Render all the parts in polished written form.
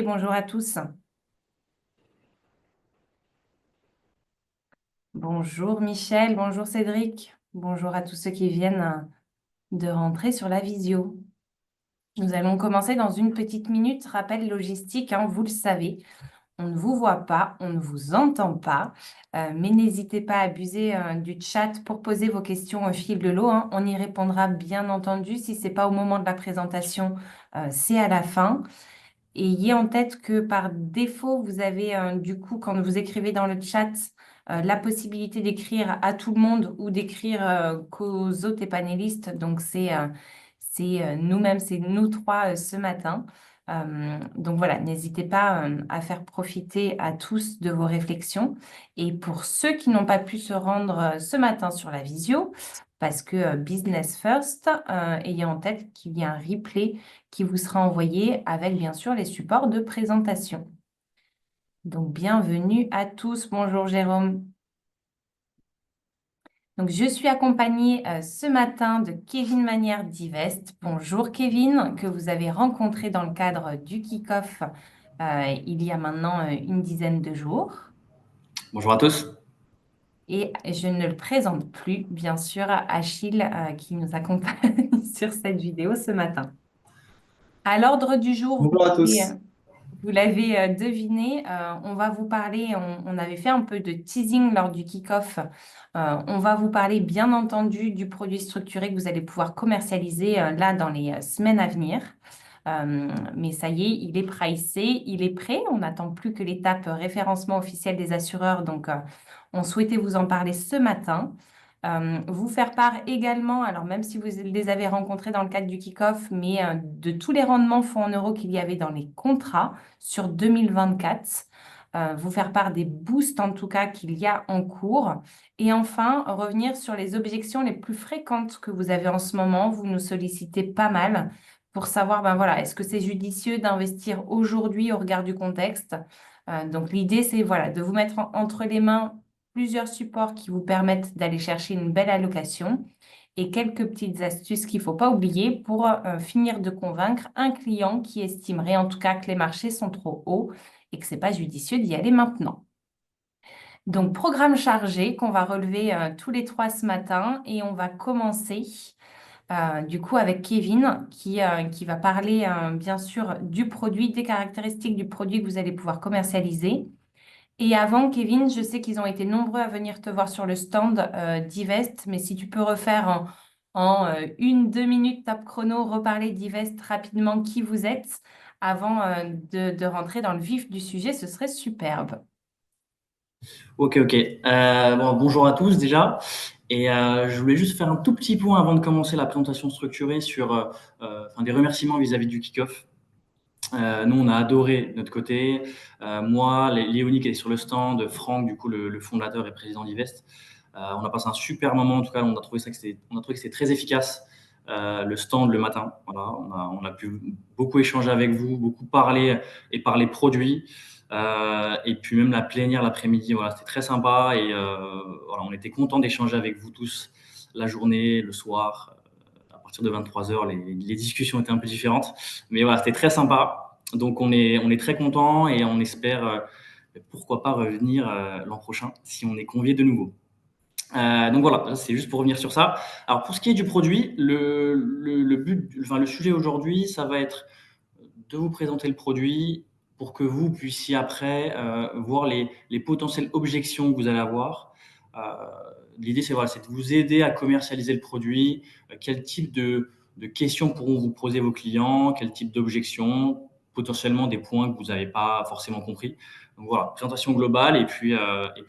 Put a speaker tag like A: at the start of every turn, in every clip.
A: Bonjour à tous. Bonjour Michel, bonjour Cédric, bonjour à tous ceux qui viennent de rentrer sur la visio. Nous allons commencer dans une petite minute. Rappel logistique, vous le savez, on ne vous voit pas, on ne vous entend pas, mais n'hésitez pas à abuser du chat pour poser vos questions au fil de l'eau, hein. On y répondra bien entendu. Si ce n'est pas au moment de la présentation, c'est à la fin. Et ayez en tête que par défaut, vous avez du coup, quand vous écrivez dans le chat, la possibilité d'écrire à tout le monde ou d'écrire qu'aux hôtes et panélistes. Donc, c'est nous-mêmes, c'est nous trois ce matin. Donc voilà, n'hésitez pas à faire profiter à tous de vos réflexions. Et pour ceux qui n'ont pas pu se rendre ce matin sur la visio, parce que business first, ayez en tête qu'il y a un replay qui vous sera envoyé avec bien sûr les supports de présentation. Donc bienvenue à tous. Bonjour Jérôme. Donc je suis accompagnée ce matin de Kevin Manière d'Ivest. Bonjour Kevin, que vous avez rencontré dans le cadre du kick-off il y a maintenant une dizaine de jours.
B: Bonjour à tous.
A: Et je ne le présente plus, bien sûr, Achille qui nous accompagne sur cette vidéo ce matin. À l'ordre du jour,
B: Bonjour à tous.
A: vous l'avez deviné, on va vous parler, on avait fait un peu de teasing lors du kick-off. On va vous parler bien entendu du produit structuré que vous allez pouvoir commercialiser là dans les semaines à venir. Mais ça y est, il est pricé, il est prêt. On n'attend plus que l'étape référencement officiel des assureurs. Donc, on souhaitait vous en parler ce matin. Vous faire part également, alors même si vous les avez rencontrés dans le cadre du kick-off, mais de tous les rendements fonds en euros qu'il y avait dans les contrats sur 2024. Vous faire part des boosts en tout cas qu'il y a en cours. Et enfin, revenir sur les objections les plus fréquentes que vous avez en ce moment. Vous nous sollicitez pas mal pour savoir, ben voilà, est-ce que c'est judicieux d'investir aujourd'hui au regard du contexte? Donc l'idée, c'est voilà, de vous mettre entre les mains plusieurs supports qui vous permettent d'aller chercher une belle allocation et quelques petites astuces qu'il ne faut pas oublier pour finir de convaincre un client qui estimerait en tout cas que les marchés sont trop hauts et que ce n'est pas judicieux d'y aller maintenant. Donc, programme chargé qu'on va relever tous les trois ce matin et on va commencer du coup avec Kevin qui va parler bien sûr du produit, des caractéristiques du produit que vous allez pouvoir commercialiser. Et avant, Kevin, je sais qu'ils ont été nombreux à venir te voir sur le stand d'Ivest, mais si tu peux refaire en 1, 2 minutes top chrono, reparler d'Ivest rapidement qui vous êtes avant de rentrer dans le vif du sujet, ce serait superbe.
B: Ok. Bonjour à tous déjà. Et je voulais juste faire un tout petit point avant de commencer la présentation structurée sur des remerciements vis-à-vis du kick-off. Nous, on a adoré de notre côté. Moi, Léonie qui est sur le stand, Franck, du coup, le fondateur et président d'Ivest. On a passé un super moment. En tout cas, on a trouvé que c'était très efficace. Le stand le matin. Voilà, on a pu beaucoup échanger avec vous, beaucoup parler et parler produits. Et puis même la plénière l'après-midi, voilà, c'était très sympa. Et voilà, on était content d'échanger avec vous tous la journée, le soir. À partir de 23 heures, les discussions étaient un peu différentes. Mais voilà, c'était très sympa. Donc on est très content et on espère pourquoi pas revenir l'an prochain si on est convié de nouveau. Donc voilà, c'est juste pour revenir sur ça. Alors pour ce qui est du produit, le but, enfin le sujet aujourd'hui, ça va être de vous présenter le produit pour que vous puissiez après voir les potentielles objections que vous allez avoir. Euh, L'idée, c'est voilà, c'est de vous aider à commercialiser le produit. Quel type de questions pourront vous poser vos clients? Quel type d'objections? Potentiellement des points que vous n'avez pas forcément compris. Donc voilà, présentation globale et puis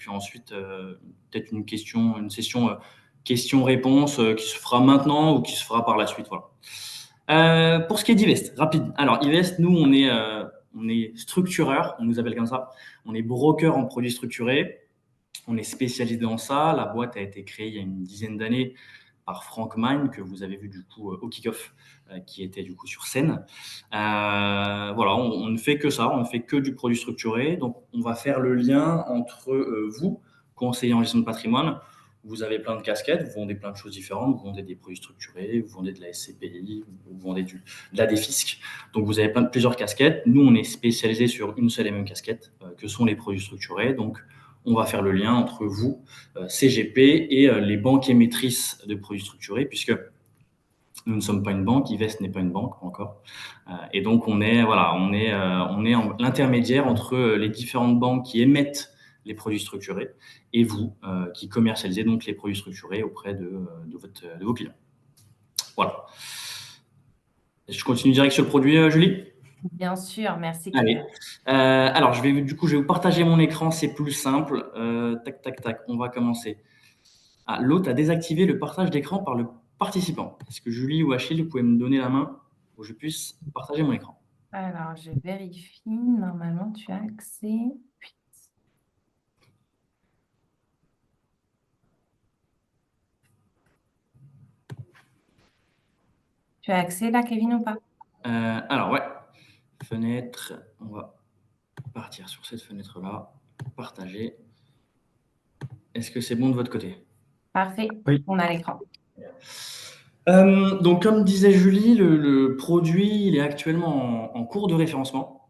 B: ensuite peut-être une session questions-réponses qui se fera maintenant ou qui se fera par la suite. Voilà. Pour ce qui est d'Ivest, rapide. Alors, Ivest, nous, on est structureur, on nous appelle comme ça. On est broker en produits structurés. On est spécialisé dans ça. La boîte a été créée il y a une dizaine d'années par Frank Mine, que vous avez vu du coup au kick-off, qui était du coup sur scène. Voilà, on ne fait que ça, on ne fait que du produit structuré. Donc, on va faire le lien entre vous, conseiller en gestion de patrimoine, vous avez plein de casquettes, vous vendez plein de choses différentes, vous vendez des produits structurés, vous vendez de la SCPI, vous vendez de la défisc. Donc, vous avez plusieurs casquettes. Nous, on est spécialisé sur une seule et même casquette, que sont les produits structurés. Donc, on va faire le lien entre vous, CGP, et les banques émettrices de produits structurés, puisque nous ne sommes pas une banque, Ivest n'est pas une banque encore. Et donc, on est l'intermédiaire entre les différentes banques qui émettent les produits structurés et vous, qui commercialisez donc les produits structurés auprès de vos clients. Voilà. Je continue direct sur le produit, Julie?
A: Bien sûr, merci
B: Allez.
A: Kevin.
B: Alors, je vais vous partager mon écran, c'est plus simple. Tac, tac, tac, on va commencer. Ah, l'hôte a désactivé le partage d'écran par le participant. Est-ce que Julie ou Achille, vous pouvez me donner la main pour que je puisse partager mon écran?
A: Alors, je vérifie. Normalement, tu as accès. Oui. Tu as accès là, Kevin, ou pas?
B: Alors, ouais. Fenêtre, on va partir sur cette fenêtre-là. Partager. Est-ce que c'est bon de votre côté?
A: Parfait.
C: Oui.
A: On a l'écran.
B: Donc, comme disait Julie, le produit, il est actuellement en cours de référencement.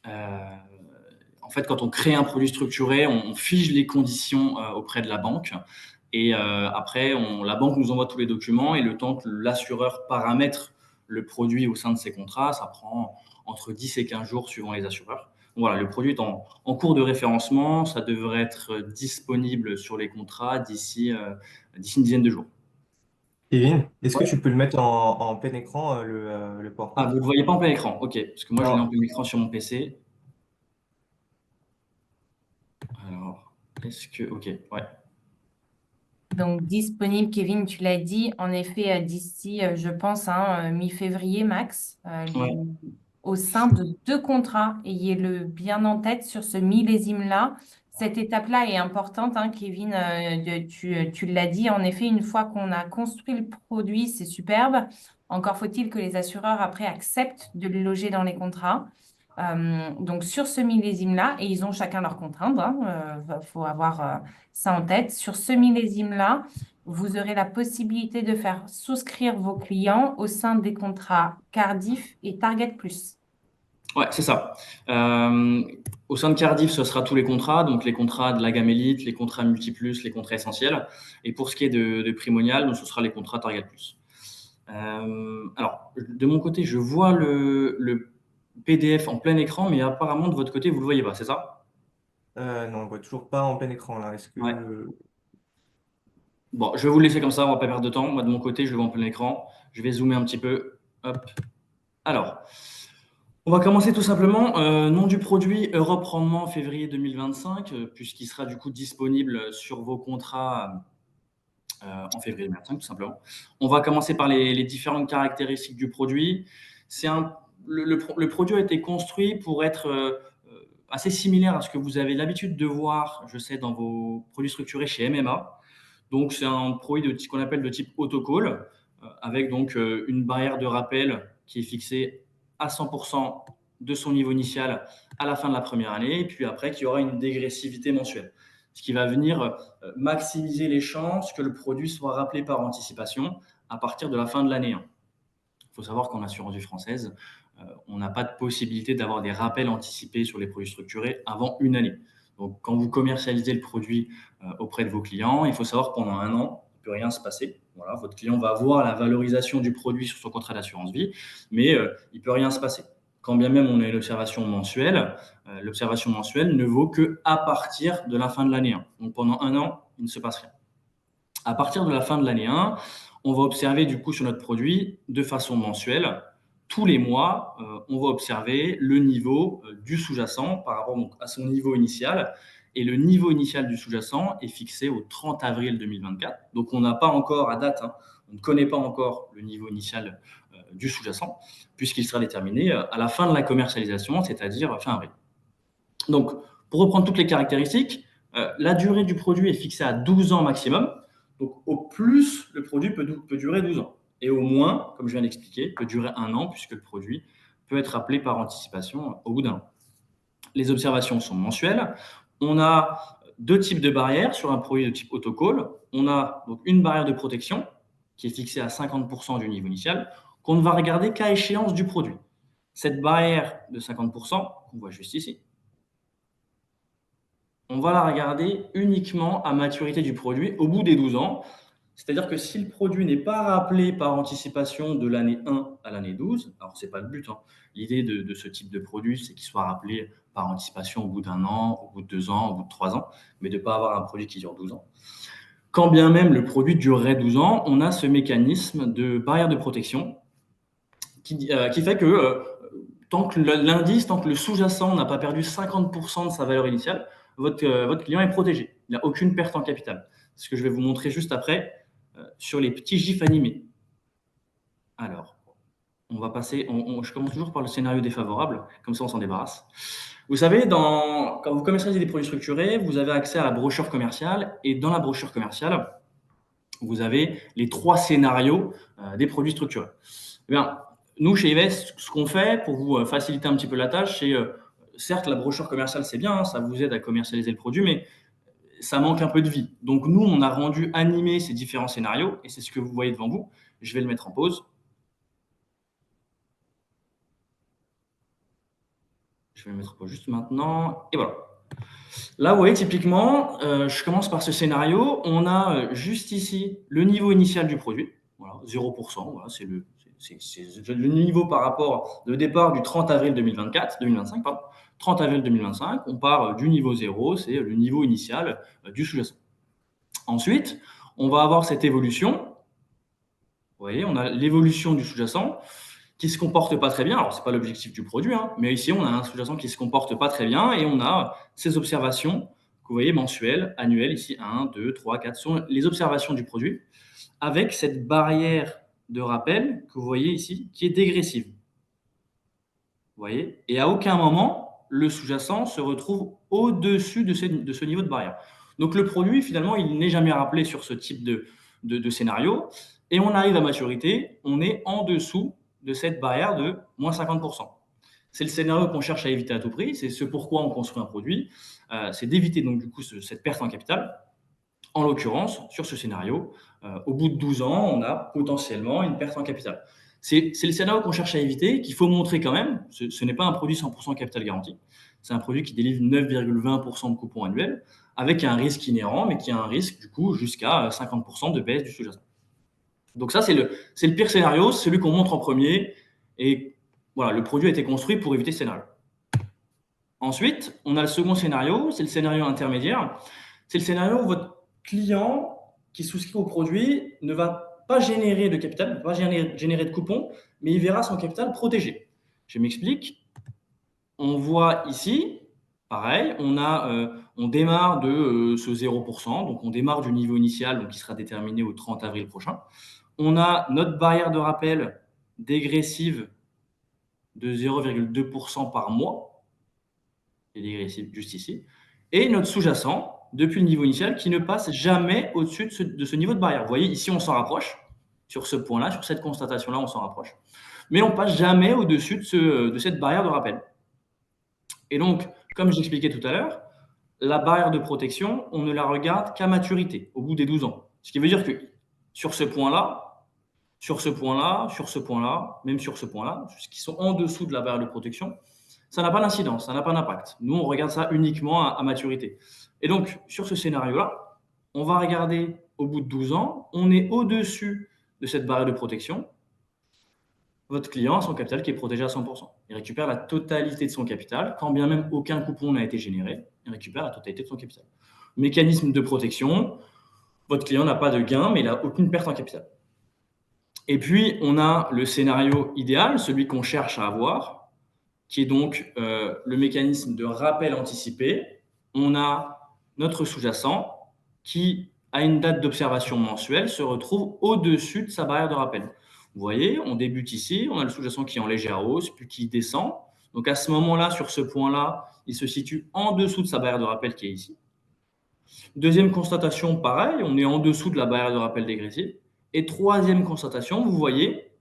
B: En fait, quand on crée un produit structuré, on fige les conditions auprès de la banque. Et après, la banque nous envoie tous les documents et le temps que l'assureur paramètre le produit au sein de ses contrats, ça prend entre 10 et 15 jours suivant les assureurs. Donc voilà, le produit est en cours de référencement. Ça devrait être disponible sur les contrats d'ici une dizaine de jours.
C: Kevin, est-ce que
B: Ouais.
C: tu peux le mettre en plein écran, le
B: Ah,
C: PowerPoint?
B: vous ne le voyez pas en plein écran? Ok, parce que moi, je l'ai en
C: Non.
B: plein écran sur mon PC. Alors, est-ce que... Ok, ouais.
A: Donc, disponible, Kevin, tu l'as dit, en effet, d'ici, je pense, hein, mi-février max,
B: Ouais.
A: au sein de 2 contrats. Ayez-le bien en tête sur ce millésime-là. Cette étape-là est importante, hein, Kevin, tu l'as dit. En effet, une fois qu'on a construit le produit, c'est superbe. Encore faut-il que les assureurs, après, acceptent de le loger dans les contrats. Donc, sur ce millésime-là, et ils ont chacun leurs contraintes, faut avoir ça en tête. Sur ce millésime-là, vous aurez la possibilité de faire souscrire vos clients au sein des contrats Cardiff et Target Plus.
B: Ouais, c'est ça. Au sein de Cardiff, ce sera tous les contrats, donc les contrats de la gamme Elite, les contrats Multiplus, les contrats essentiels. Et pour ce qui est de Primonial, donc ce sera les contrats Target Plus. Alors, de mon côté, je vois le PDF en plein écran, mais apparemment, de votre côté, vous ne le voyez pas, c'est ça?
C: Non, on voit toujours pas en plein écran là. Est-ce
B: Ouais.
C: que...
B: Bon, je vais vous le laisser comme ça, on ne va pas perdre de temps. Moi, de mon côté, je le vois en plein écran. Je vais zoomer un petit peu. Hop. Alors, on va commencer tout simplement. Nom du produit, Europe Rendement février 2025, puisqu'il sera du coup disponible sur vos contrats en février 2025, tout simplement. On va commencer par les différentes caractéristiques du produit. Le produit a été construit pour être assez similaire à ce que vous avez l'habitude de voir, je sais, dans vos produits structurés chez MMA. Donc, c'est un produit qu'on appelle de type autocall, avec donc une barrière de rappel qui est fixée à 100% de son niveau initial à la fin de la première année, et puis après, qu'il y aura une dégressivité mensuelle, ce qui va venir maximiser les chances que le produit soit rappelé par anticipation à partir de la fin de l'année 1. Il faut savoir qu'en assurance vie française, on n'a pas de possibilité d'avoir des rappels anticipés sur les produits structurés avant une année. Donc, quand vous commercialisez le produit auprès de vos clients, il faut savoir que pendant un an, il ne peut rien se passer. Voilà, votre client va voir la valorisation du produit sur son contrat d'assurance vie, mais il ne peut rien se passer. Quand bien même on a une observation mensuelle, l'observation mensuelle ne vaut qu'à partir de la fin de l'année 1. Donc, pendant un an, il ne se passe rien. À partir de la fin de l'année 1, on va observer du coup sur notre produit de façon mensuelle. Tous les mois, on va observer le niveau du sous-jacent par rapport donc, à son niveau initial. Et le niveau initial du sous-jacent est fixé au 30 avril 2024. Donc, on n'a pas encore à date, on ne connaît pas encore le niveau initial du sous-jacent, puisqu'il sera déterminé à la fin de la commercialisation, c'est-à-dire fin avril. Donc, pour reprendre toutes les caractéristiques, la durée du produit est fixée à 12 ans maximum. Donc, au plus, le produit peut durer 12 ans. Et au moins, comme je viens d'expliquer, peut durer 1 an, puisque le produit peut être appelé par anticipation au bout d'1 an. Les observations sont mensuelles. On a deux types de barrières sur un produit de type autocall. On a donc une barrière de protection qui est fixée à 50% du niveau initial, qu'on ne va regarder qu'à échéance du produit. Cette barrière de 50%, qu'on voit juste ici, on va la regarder uniquement à maturité du produit au bout des 12 ans. C'est-à-dire que si le produit n'est pas rappelé par anticipation de l'année 1 à l'année 12, alors ce n'est pas le but, hein. L'idée de ce type de produit, c'est qu'il soit rappelé par anticipation au bout d'1 an, au bout de 2 ans, au bout de 3 ans, mais de ne pas avoir un produit qui dure 12 ans. Quand bien même le produit durerait 12 ans, on a ce mécanisme de barrière de protection qui fait que tant que l'indice, tant que le sous-jacent n'a pas perdu 50% de sa valeur initiale, votre client est protégé. Il n'a aucune perte en capital. C'est ce que je vais vous montrer juste après sur les petits gifs animés. Alors, on va passer, je commence toujours par le scénario défavorable, comme ça on s'en débarrasse. Vous savez, quand vous commercialisez des produits structurés, vous avez accès à la brochure commerciale, et dans la brochure commerciale, vous avez les 3 scénarios des produits structurés. Eh bien, nous, chez Invest, ce qu'on fait pour vous faciliter un petit peu la tâche, c'est certes, la brochure commerciale, c'est bien, hein, ça vous aide à commercialiser le produit, mais ça manque un peu de vie. Donc, nous, on a rendu animé ces différents scénarios, et c'est ce que vous voyez devant vous. Je vais le mettre en pause. Je vais le mettre en pause juste maintenant, et voilà. Là, vous voyez, typiquement, je commence par ce scénario. On a juste ici le niveau initial du produit, voilà, 0%. Voilà, c'est le niveau par rapport de départ du 30 avril 2025. 30 avril 2025, on part du niveau 0, c'est le niveau initial du sous-jacent. Ensuite, on va avoir cette évolution. Vous voyez, on a l'évolution du sous-jacent qui ne se comporte pas très bien. Alors, ce n'est pas l'objectif du produit, hein, mais ici, on a un sous-jacent qui ne se comporte pas très bien et on a ces observations que vous voyez mensuelles, annuelles, ici 1, 2, 3, 4, sont les observations du produit avec cette barrière de rappel que vous voyez ici qui est dégressive. Vous voyez, et à aucun moment, le sous-jacent se retrouve au-dessus de ce niveau de barrière. Donc, le produit, finalement, il n'est jamais rappelé sur ce type de scénario et on arrive à maturité, on est en dessous de cette barrière de moins 50%. C'est le scénario qu'on cherche à éviter à tout prix, c'est ce pourquoi on construit un produit, c'est d'éviter donc du coup cette perte en capital. En l'occurrence, sur ce scénario, au bout de 12 ans, on a potentiellement une perte en capital. C'est le scénario qu'on cherche à éviter, qu'il faut montrer quand même. Ce n'est pas un produit 100% capital garanti, c'est un produit qui délivre 9,20% de coupon annuel, avec un risque inhérent, mais qui a un risque du coup jusqu'à 50% de baisse du sous-jacent. Donc ça, c'est le pire scénario, c'est celui qu'on montre en premier. Et voilà, le produit a été construit pour éviter ce scénario. Ensuite, on a le second scénario, c'est le scénario intermédiaire. C'est le scénario où votre client qui souscrit au produit ne va pas générer de capital, ne va pas générer de coupons, mais il verra son capital protégé. Je m'explique. On voit ici, pareil, on démarre de ce 0%, donc on démarre du niveau initial, donc qui sera déterminé au 30 avril prochain. On a notre barrière de rappel dégressive de 0,2% par mois, et dégressive juste ici, et notre sous-jacent depuis le niveau initial qui ne passe jamais au-dessus de ce niveau de barrière. Vous voyez, ici, on s'en rapproche. Sur ce point-là, sur cette constatation-là, on s'en rapproche. Mais on ne passe jamais au-dessus de cette barrière de rappel. Et donc, comme j'expliquais tout à l'heure, la barrière de protection, on ne la regarde qu'à maturité, au bout des 12 ans. Ce qui veut dire que sur ce point-là, même sur ce point-là, qui sont en dessous de la barrière de protection, ça n'a pas d'incidence, ça n'a pas d'impact. Nous, on regarde ça uniquement à maturité. Et donc, sur ce scénario-là, on va regarder au bout de 12 ans, on est au-dessus de cette barrière de protection. Votre client a son capital qui est protégé à 100%. Il récupère la totalité de son capital, quand bien même aucun coupon n'a été généré, il récupère la totalité de son capital. Mécanisme de protection, votre client n'a pas de gain, mais il n'a aucune perte en capital. Et puis, on a le scénario idéal, celui qu'on cherche à avoir, qui est donc le mécanisme de rappel anticipé. On a notre sous-jacent qui, à une date d'observation mensuelle, se retrouve au-dessus de sa barrière de rappel. Vous voyez, on débute ici, on a le sous-jacent qui est en légère hausse, puis qui descend. Donc à ce moment-là, sur ce point-là, il se situe en dessous de sa barrière de rappel qui est ici. Deuxième constatation, pareil, on est en dessous de la barrière de rappel dégressive. Et troisième constatation, vous voyez,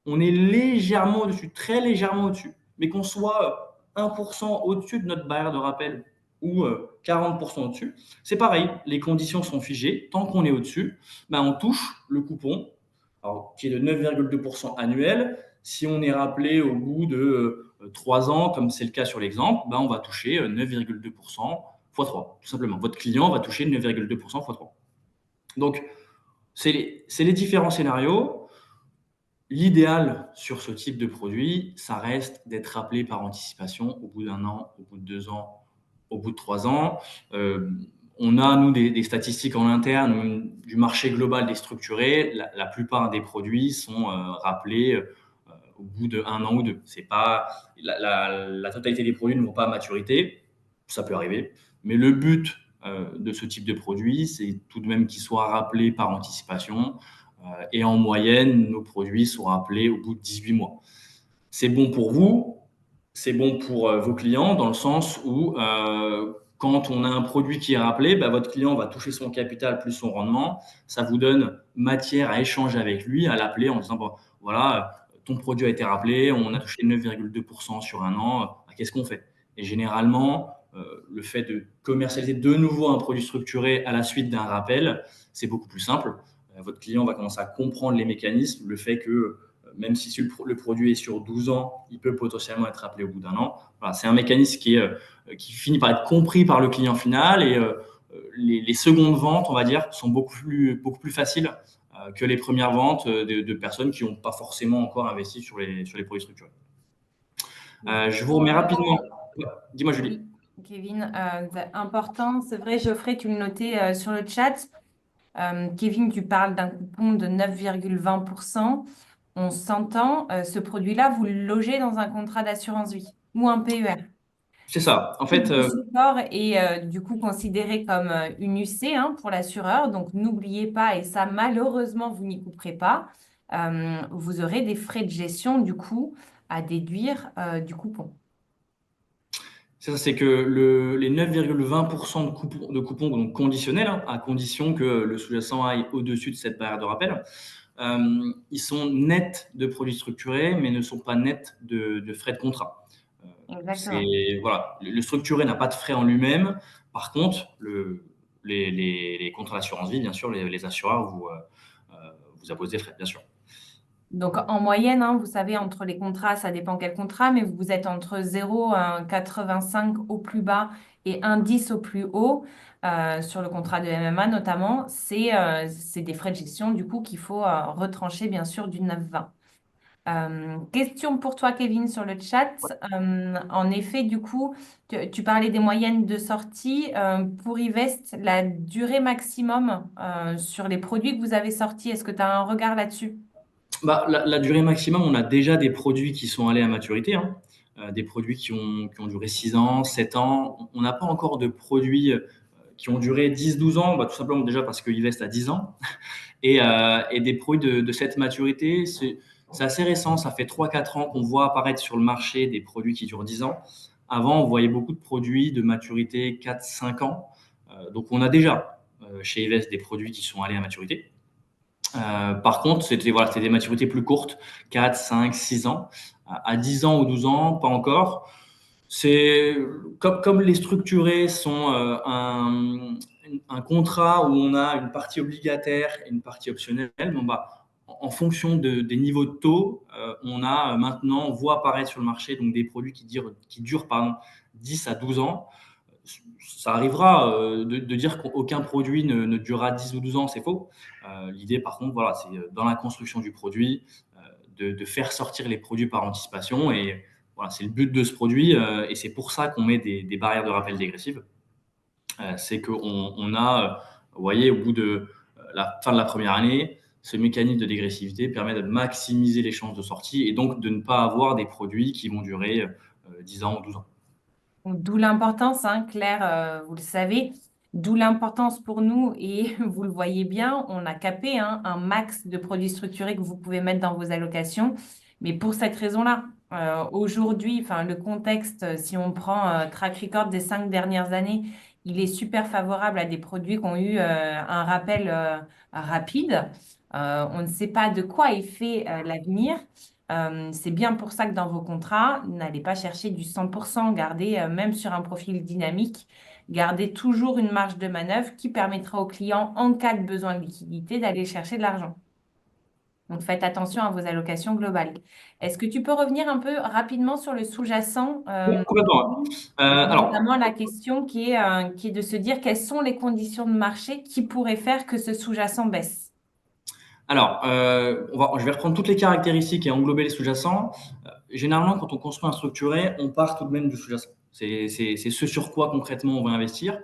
B: on est légèrement au-dessus, très légèrement au-dessus. Mais qu'on soit 1% au-dessus de notre barrière de rappel ou 40% au-dessus. C'est pareil, les conditions sont figées. Tant qu'on est au-dessus, ben, on touche le coupon, alors, qui est de 9,2% annuel. Si on est rappelé au bout de 3 ans, comme c'est le cas sur l'exemple, ben, on va toucher 9,2% x 3, tout simplement. Votre client va toucher 9,2% x 3. Donc, c'est les différents scénarios. L'idéal sur ce type de produit, ça reste d'être rappelé par anticipation au bout d'1 an, au bout de 2 ans, au bout de 3 ans. On a, nous, des statistiques en interne du marché global des structurés. La plupart des produits sont rappelés au bout de 1 an ou 2. C'est pas, la totalité des produits ne vont pas à maturité, ça peut arriver. Mais le but de ce type de produit, c'est tout de même qu'ils soient rappelés par anticipation. Et en moyenne, nos produits sont rappelés au bout de 18 mois. C'est bon pour vous, c'est bon pour vos clients, dans le sens où quand on a un produit qui est rappelé, bah, votre client va toucher son capital plus son rendement. Ça vous donne matière à échanger avec lui, à l'appeler en disant, bon, voilà, ton produit a été rappelé, on a touché 9,2% sur 1 an, qu'est-ce qu'on fait? Et généralement, le fait de commercialiser de nouveau un produit structuré à la suite d'un rappel, c'est beaucoup plus simple. Votre client va commencer à comprendre les mécanismes, le fait que même si le produit est sur 12 ans, il peut potentiellement être rappelé au bout d'1 an. Voilà, c'est un mécanisme qui finit par être compris par le client final, et les secondes ventes, on va dire, sont beaucoup plus faciles que les premières ventes de personnes qui n'ont pas forcément encore investi sur les produits structurés. Je vous remets rapidement. Dis-moi, Julie.
A: Oui, Kevin, important, c'est vrai, Geoffrey, tu le notais sur le chat. Kevin, tu parles d'un coupon de 9,20%. On s'entend, ce produit-là, vous le logez dans un contrat d'assurance vie ou un PER.
B: C'est ça. En fait,
A: Le support est du coup considéré comme une UC pour l'assureur. Donc, n'oubliez pas, et ça, malheureusement, vous n'y couperez pas, vous aurez des frais de gestion du coup à déduire du coupon.
B: c'est que les 9,20% de coupons donc conditionnels, à condition que le sous-jacent aille au-dessus de cette barrière de rappel, ils sont nets de produits structurés, mais ne sont pas nets de frais de contrat.
A: Exactement.
B: Voilà, le structuré n'a pas de frais en lui-même. Par contre, les contrats d'assurance vie, bien sûr, les assureurs vous imposent des frais, bien sûr.
A: Donc, en moyenne, vous savez, entre les contrats, ça dépend quel contrat, mais vous êtes entre 0,85 au plus bas et 1,10 au plus haut. Sur le contrat de MMA notamment, c'est des frais de gestion du coup qu'il faut retrancher bien sûr du 9,20. Question pour toi, Kevin, sur le chat. En effet, du coup, tu parlais des moyennes de sortie. Pour Ivest, la durée maximum sur les produits que vous avez sortis, est-ce que tu as un regard là-dessus?
B: Bah, la durée maximum, on a déjà des produits qui sont allés à maturité, des produits qui ont duré 6 ans, 7 ans. On n'a pas encore de produits qui ont duré 10-12 ans, tout simplement déjà parce que Ivest a 10 ans. Et des produits de cette maturité, c'est assez récent. Ça fait 3-4 ans qu'on voit apparaître sur le marché des produits qui durent 10 ans. Avant, on voyait beaucoup de produits de maturité 4-5 ans. Donc, on a déjà chez Ivest des produits qui sont allés à maturité. Par contre, c'était des maturités plus courtes, 4, 5, 6 ans. À 10 ans ou 12 ans, pas encore. C'est comme les structurés sont un contrat où on a une partie obligataire et une partie optionnelle. En fonction des niveaux de taux, on voit apparaître sur le marché donc des produits qui durent 10 à 12 ans. Ça arrivera de dire qu'aucun produit ne durera 10 ou 12 ans, c'est faux. L'idée, par contre, voilà, c'est dans la construction du produit de faire sortir les produits par anticipation. Et voilà, c'est le but de ce produit et c'est pour ça qu'on met des barrières de rappel dégressives. C'est qu'on a, vous voyez, au bout de la fin de la première année, ce mécanisme de dégressivité permet de maximiser les chances de sortie et donc de ne pas avoir des produits qui vont durer 10 ans ou 12 ans.
A: D'où l'importance, Claire, vous le savez, d'où l'importance pour nous, et vous le voyez bien, on a capé un max de produits structurés que vous pouvez mettre dans vos allocations. Mais pour cette raison-là, aujourd'hui, le contexte, si on prend track record des 5 dernières années, il est super favorable à des produits qui ont eu un rappel rapide. On ne sait pas de quoi est fait l'avenir. C'est bien pour ça que dans vos contrats, n'allez pas chercher du 100%, gardez même sur un profil dynamique garder toujours une marge de manœuvre qui permettra au client, en cas de besoin de liquidité, d'aller chercher de l'argent. Donc, faites attention à vos allocations globales. Est-ce que tu peux revenir un peu rapidement sur le sous-jacent,
B: Oui, complètement. Alors,
A: notamment la question qui est de se dire quelles sont les conditions de marché qui pourraient faire que ce sous-jacent baisse?
B: je vais reprendre toutes les caractéristiques et englober les sous-jacents. Généralement, quand on construit un structuré, on part tout de même du sous-jacent. C'est ce sur quoi concrètement on va investir.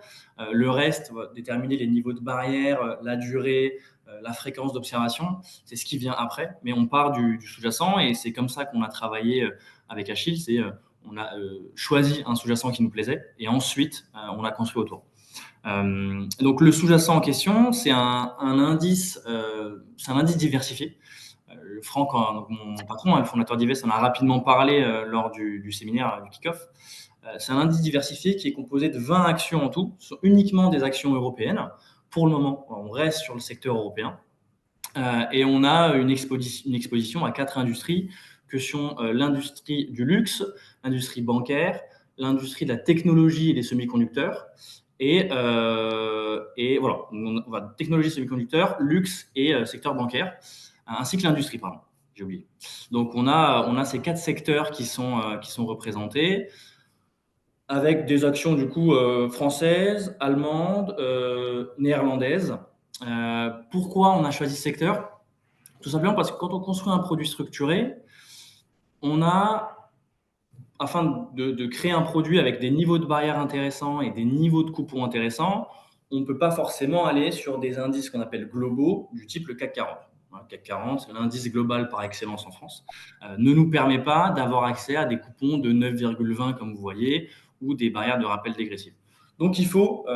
B: Le reste va déterminer les niveaux de barrière, la durée, la fréquence d'observation. C'est ce qui vient après. Mais on part du sous-jacent et c'est comme ça qu'on a travaillé avec Achille. On a choisi un sous-jacent qui nous plaisait et ensuite on a construit autour. Donc le sous-jacent en question, c'est un indice diversifié. Franck, mon patron, le fondateur d'Ives, en a rapidement parlé lors du séminaire du kick-off. C'est un indice diversifié qui est composé de 20 actions en tout, ce sont uniquement des actions européennes. Pour le moment, on reste sur le secteur européen. Et on a une exposition à 4 industries que sont l'industrie du luxe, l'industrie bancaire, l'industrie de la technologie et des semi-conducteurs. Et voilà, on va technologie, semi-conducteurs, luxe et secteur bancaire, ainsi que l'industrie, pardon, j'ai oublié. Donc on a ces 4 secteurs qui sont représentés avec des actions du coup françaises, allemandes, néerlandaises. Pourquoi on a choisi ce secteur? Tout simplement parce que quand on construit un produit structuré, afin de créer un produit avec des niveaux de barrière intéressants et des niveaux de coupons intéressants, on ne peut pas forcément aller sur des indices qu'on appelle globaux, du type le CAC 40. Le CAC 40, c'est l'indice global par excellence en France, ne nous permet pas d'avoir accès à des coupons de 9,20 comme vous voyez, ou des barrières de rappel dégressives. Donc il faut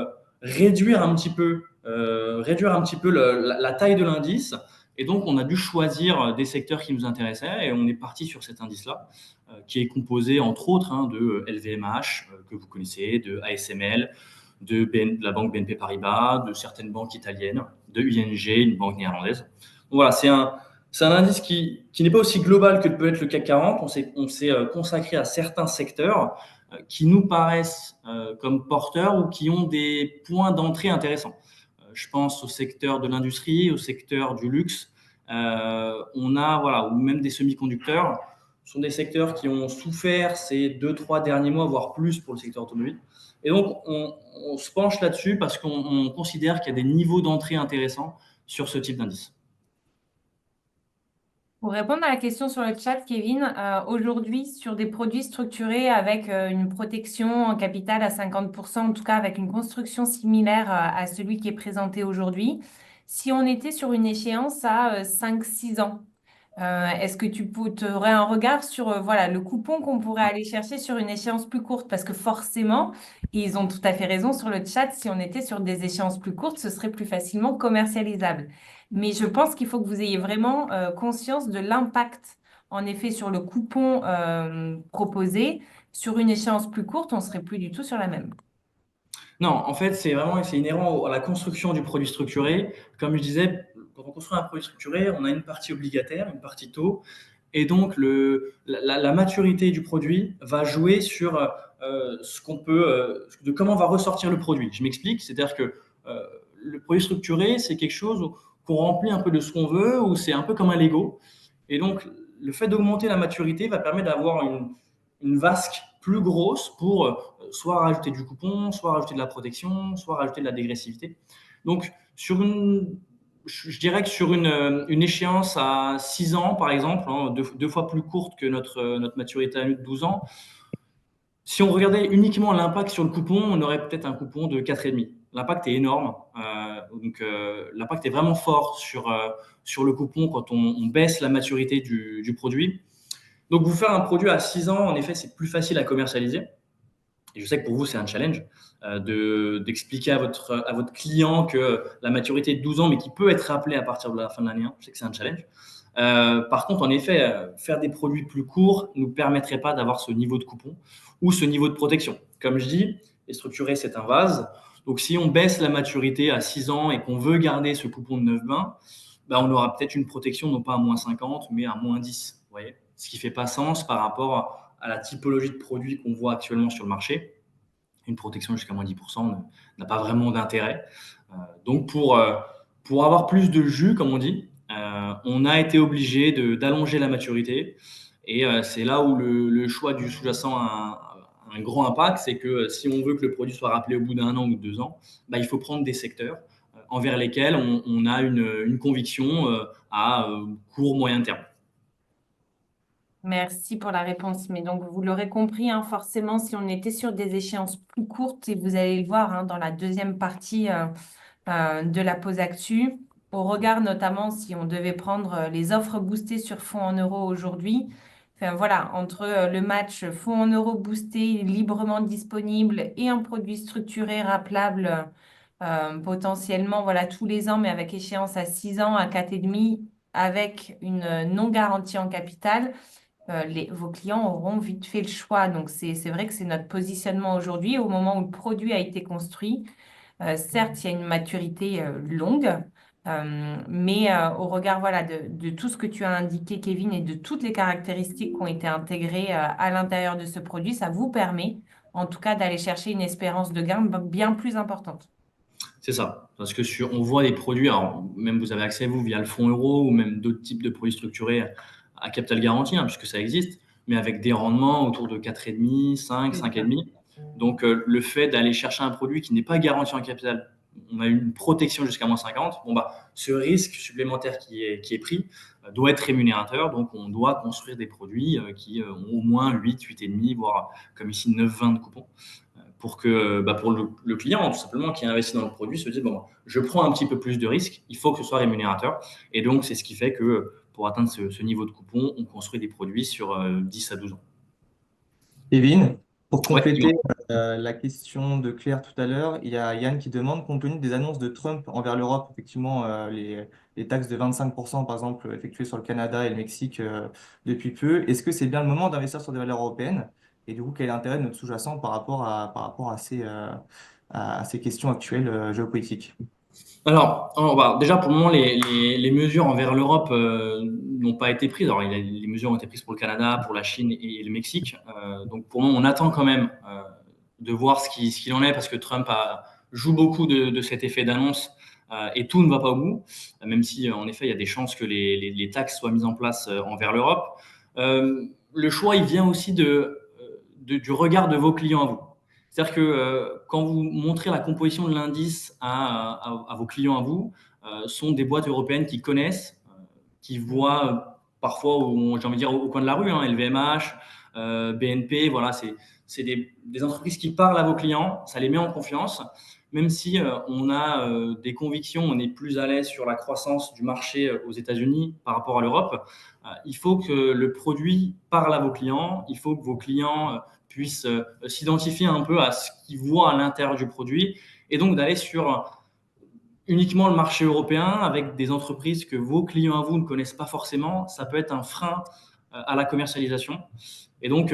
B: réduire un petit peu la taille de l'indice. Et donc, on a dû choisir des secteurs qui nous intéressaient et on est parti sur cet indice-là, qui est composé entre autres de LVMH, que vous connaissez, de ASML, de la banque BNP Paribas, de certaines banques italiennes, de ING, une banque néerlandaise. Donc voilà, c'est un indice qui n'est pas aussi global que peut être le CAC 40. On s'est consacré à certains secteurs qui nous paraissent comme porteurs ou qui ont des points d'entrée intéressants. Je pense au secteur de l'industrie, au secteur du luxe. Ou même des semi-conducteurs. Ce sont des secteurs qui ont souffert ces 2-3 derniers mois, voire plus pour le secteur automobile. Et donc, on se penche là-dessus parce qu'on considère qu'il y a des niveaux d'entrée intéressants sur ce type d'indice.
A: Pour répondre à la question sur le chat, Kevin, aujourd'hui, sur des produits structurés avec une protection en capital à 50%, en tout cas avec une construction similaire à celui qui est présenté aujourd'hui, si on était sur une échéance à 5-6 ans, est-ce que tu aurais un regard sur voilà, le coupon qu'on pourrait aller chercher sur une échéance plus courte? Parce que forcément, et ils ont tout à fait raison sur le chat, si on était sur des échéances plus courtes, ce serait plus facilement commercialisable. Mais je pense qu'il faut que vous ayez vraiment conscience de l'impact, en effet, sur le coupon proposé. Sur une échéance plus courte, on ne serait plus du tout sur la même.
B: Non, en fait, c'est inhérent à la construction du produit structuré. Comme je disais, quand on construit un produit structuré, on a une partie obligataire, une partie taux. Et donc, la maturité du produit va jouer sur de comment va ressortir le produit. Je m'explique, c'est-à-dire que le produit structuré, c'est quelque chose qu'on remplit un peu de ce qu'on veut, ou c'est un peu comme un Lego. Et donc, le fait d'augmenter la maturité va permettre d'avoir une vasque plus grosse pour soit rajouter du coupon, soit rajouter de la protection, soit rajouter de la dégressivité. Donc, je dirais que sur une échéance à 6 ans, par exemple, deux fois plus courte que notre maturité à nous de 12 ans, si on regardait uniquement l'impact sur le coupon, on aurait peut-être un coupon de 4,5. L'impact est énorme. L'impact est vraiment fort sur le coupon quand on baisse la maturité du produit. Donc, vous faire un produit à 6 ans, en effet, c'est plus facile à commercialiser. Et je sais que pour vous, c'est un challenge d'expliquer à votre client que la maturité est de 12 ans, mais qui peut être rappelée à partir de la fin de l'année 1. Je sais que c'est un challenge. Par contre, en effet, faire des produits plus courts ne nous permettrait pas d'avoir ce niveau de coupon ou ce niveau de protection. Comme je dis, les structurés, c'est un vase. Donc, si on baisse la maturité à 6 ans et qu'on veut garder ce coupon de 9,20, on aura peut-être une protection non pas à moins 50, mais à moins 10. Vous voyez, ce qui ne fait pas sens par rapport à la typologie de produits qu'on voit actuellement sur le marché. une protection jusqu'à moins 10% n'a pas vraiment d'intérêt. Donc, pour avoir plus de jus, comme on dit, on a été obligé d'allonger la maturité. Et c'est là où le choix du sous-jacent a un grand impact. C'est que si on veut que le produit soit rappelé au bout d'1 an ou 2 ans, bah, il faut prendre des secteurs envers lesquels on a une conviction à court, moyen terme.
A: Merci pour la réponse. Mais donc, vous l'aurez compris, hein, forcément, si on était sur des échéances plus courtes, et vous allez le voir hein, dans la deuxième partie de la pause actu, au regard notamment si on devait prendre les offres boostées sur fonds en euros aujourd'hui. Enfin, voilà, entre le match fonds en euros boosté librement disponible et un produit structuré rappelable potentiellement voilà, tous les ans, mais avec échéance à 6 ans, à 4,5, avec une non-garantie en capital. Vos clients auront vite fait le choix. Donc, c'est vrai que c'est notre positionnement aujourd'hui. Au moment où le produit a été construit, certes, il y a une maturité longue, mais au regard voilà, de tout ce que tu as indiqué, Kevin, et de toutes les caractéristiques qui ont été intégrées à l'intérieur de ce produit, ça vous permet en tout cas d'aller chercher une espérance de gain bien plus importante.
B: C'est ça. Parce que on voit des produits, alors même vous avez accès, vous, via le fonds euro ou même d'autres types de produits structurés à capital garanti, hein, puisque ça existe, mais avec des rendements autour de 4,5, 5,
A: C'est ça.
B: 5,5. Donc, le fait d'aller chercher un produit qui n'est pas garanti en capital, on a une protection jusqu'à moins 50, bon, bah, ce risque supplémentaire qui est pris doit être rémunérateur. Donc, on doit construire des produits qui ont au moins 8, 8,5, voire comme ici 9, 20 de coupons. Pour que pour le client, tout simplement, qui investit dans le produit, se dise bon, je prends un petit peu plus de risques, il faut que ce soit rémunérateur. Et donc, c'est ce qui fait que pour atteindre ce niveau de coupon, on construit des produits sur 10 à 12 ans.
C: Kevin, pour
B: Ouais, dis-moi.
C: compléter la question de Claire tout à l'heure, il y a Yann qui demande, compte tenu des annonces de Trump envers l'Europe, effectivement, les taxes de 25%, par exemple, effectuées sur le Canada et le Mexique depuis peu, est-ce que c'est bien le moment d'investir sur des valeurs européennes? Et du coup, quel est l'intérêt de notre sous-jacent à ces questions actuelles géopolitiques?
B: Alors, déjà, pour le moment, les mesures envers l'Europe n'ont pas été prises. Alors, les mesures ont été prises pour le Canada, pour la Chine et le Mexique. Donc, pour le moment, on attend quand même de voir ce qu'il en est, parce que Trump joue beaucoup de cet effet d'annonce et tout ne va pas au bout, même si, en effet, il y a des chances que les taxes soient mises en place envers l'Europe. Le choix, il vient aussi du regard de vos clients à vous. C'est-à-dire que quand vous montrez la composition de l'indice à vos clients à vous, sont des boîtes européennes qui connaissent, qui voient parfois, j'ai envie de dire, au coin de la rue, hein, LVMH, BNP, voilà, c'est des entreprises qui parlent à vos clients, ça les met en confiance. Même si on a des convictions, on est plus à l'aise sur la croissance du marché aux États-Unis par rapport à l'Europe, il faut que le produit parle à vos clients, il faut que vos clients puissent s'identifier un peu à ce qu'ils voient à l'intérieur du produit, et donc d'aller sur uniquement le marché européen avec des entreprises que vos clients à vous ne connaissent pas forcément, ça peut être un frein à la commercialisation. Et donc,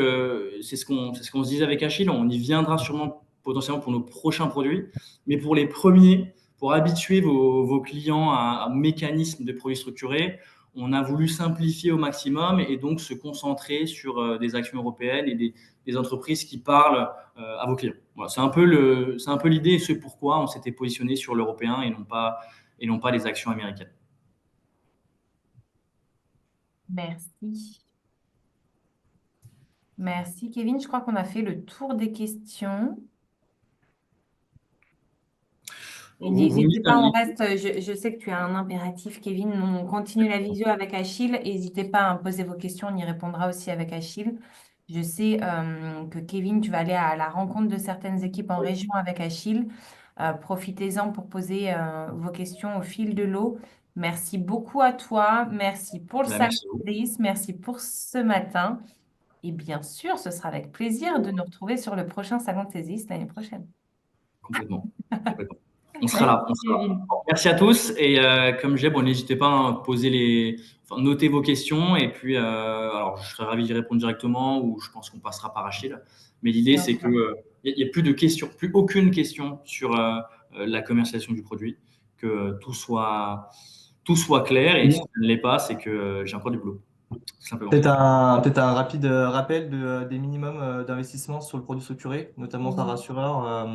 B: c'est ce qu'on se disait avec Achille, on y viendra sûrement potentiellement pour nos prochains produits, mais pour les premiers, pour habituer vos clients à un mécanisme de produits structurés, on a voulu simplifier au maximum et donc se concentrer sur des actions européennes et des entreprises qui parlent à vos clients. Voilà, c'est un peu l'idée et ce pourquoi on s'était positionné sur l'européen et non pas les actions américaines.
A: Merci. Merci, Kevin. Je crois qu'on a fait le tour des questions.
B: Vous me
A: N'hésitez
B: dites,
A: pas, on reste. Je sais que tu as un impératif, Kevin. On continue la visio avec Achille. N'hésitez pas à poser vos questions. On y répondra aussi avec Achille. Je sais que Kevin, tu vas aller à la rencontre de certaines équipes en région avec Achille. Profitez-en pour poser vos questions au fil de l'eau. Merci beaucoup à toi. Merci pour le salon
B: merci à vous.
A: Chris. Merci pour ce matin. Et bien sûr, ce sera avec plaisir de nous retrouver sur le prochain salon Thésis l'année prochaine.
B: Complètement. Complètement. On sera
A: Merci,
B: là. On sera là.
A: Kevin.
B: Bon, merci à tous. Et comme j'ai, n'hésitez pas à noter vos questions. Et puis, alors, je serais ravi d'y répondre directement ou je pense qu'on passera par Achille. Mais l'idée,
A: Bien
B: c'est
A: sûr.
B: que il n'y a plus de questions, plus aucune question sur la commercialisation du produit, que tout soit clair. Et si ça ne l'est pas, c'est que j'ai encore du boulot. simplement.
C: Peut-être un rapide rappel des minimums d'investissement sur le produit structuré, notamment par assureur.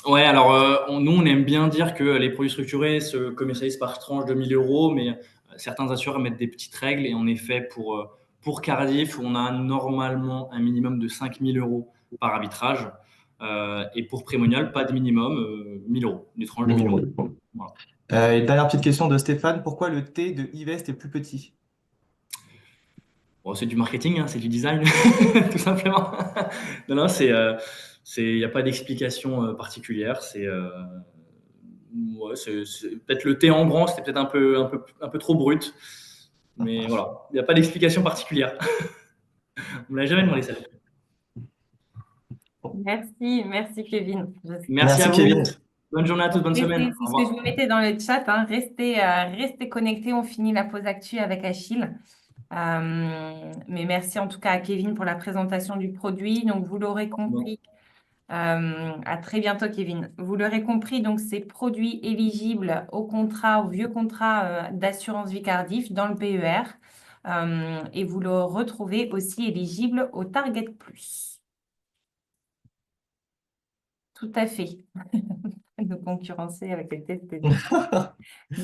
B: Ouais, alors nous, on aime bien dire que les produits structurés se commercialisent par tranche de 1000 euros, mais certains assureurs mettent des petites règles. Et en effet, pour Cardiff, on a normalement un minimum de 5000 euros par arbitrage. Et pour Prémonial, pas de minimum, 1000 euros, des tranches de 1000 euros.
C: Bon.
B: Voilà.
C: Et dernière petite question de Stéphane, pourquoi le T de Ivest est plus petit?
B: Bon, c'est du marketing, hein, c'est du design, tout simplement. Non, non, il n'y a pas d'explication particulière. Ouais, peut-être le thé en grand, c'était peut-être un peu trop brut. Mais voilà, il n'y a pas d'explication particulière. On me l'a jamais demandé ça.
C: Bon.
A: Merci, merci Kevin.
B: Merci à
C: Merci
B: vous.
C: Kevin.
B: Bonne journée à tous, bonne semaine.
A: C'est
B: Au
A: ce que je vous
B: revoir.
A: mettais dans le chat, hein. Restez connectés. On finit la pause actu avec Achille. Mais merci en tout cas à Kevin pour la présentation du produit. Donc, vous l'aurez
B: Bon.
A: compris. À très bientôt, Kevin. Vous l'aurez compris, donc ces produits éligibles au contrat, au vieux contrat d'assurance vie Cardiff dans le PER. Et vous le retrouvez aussi éligible au Target Plus. Tout à fait. De concurrencer avec les tests.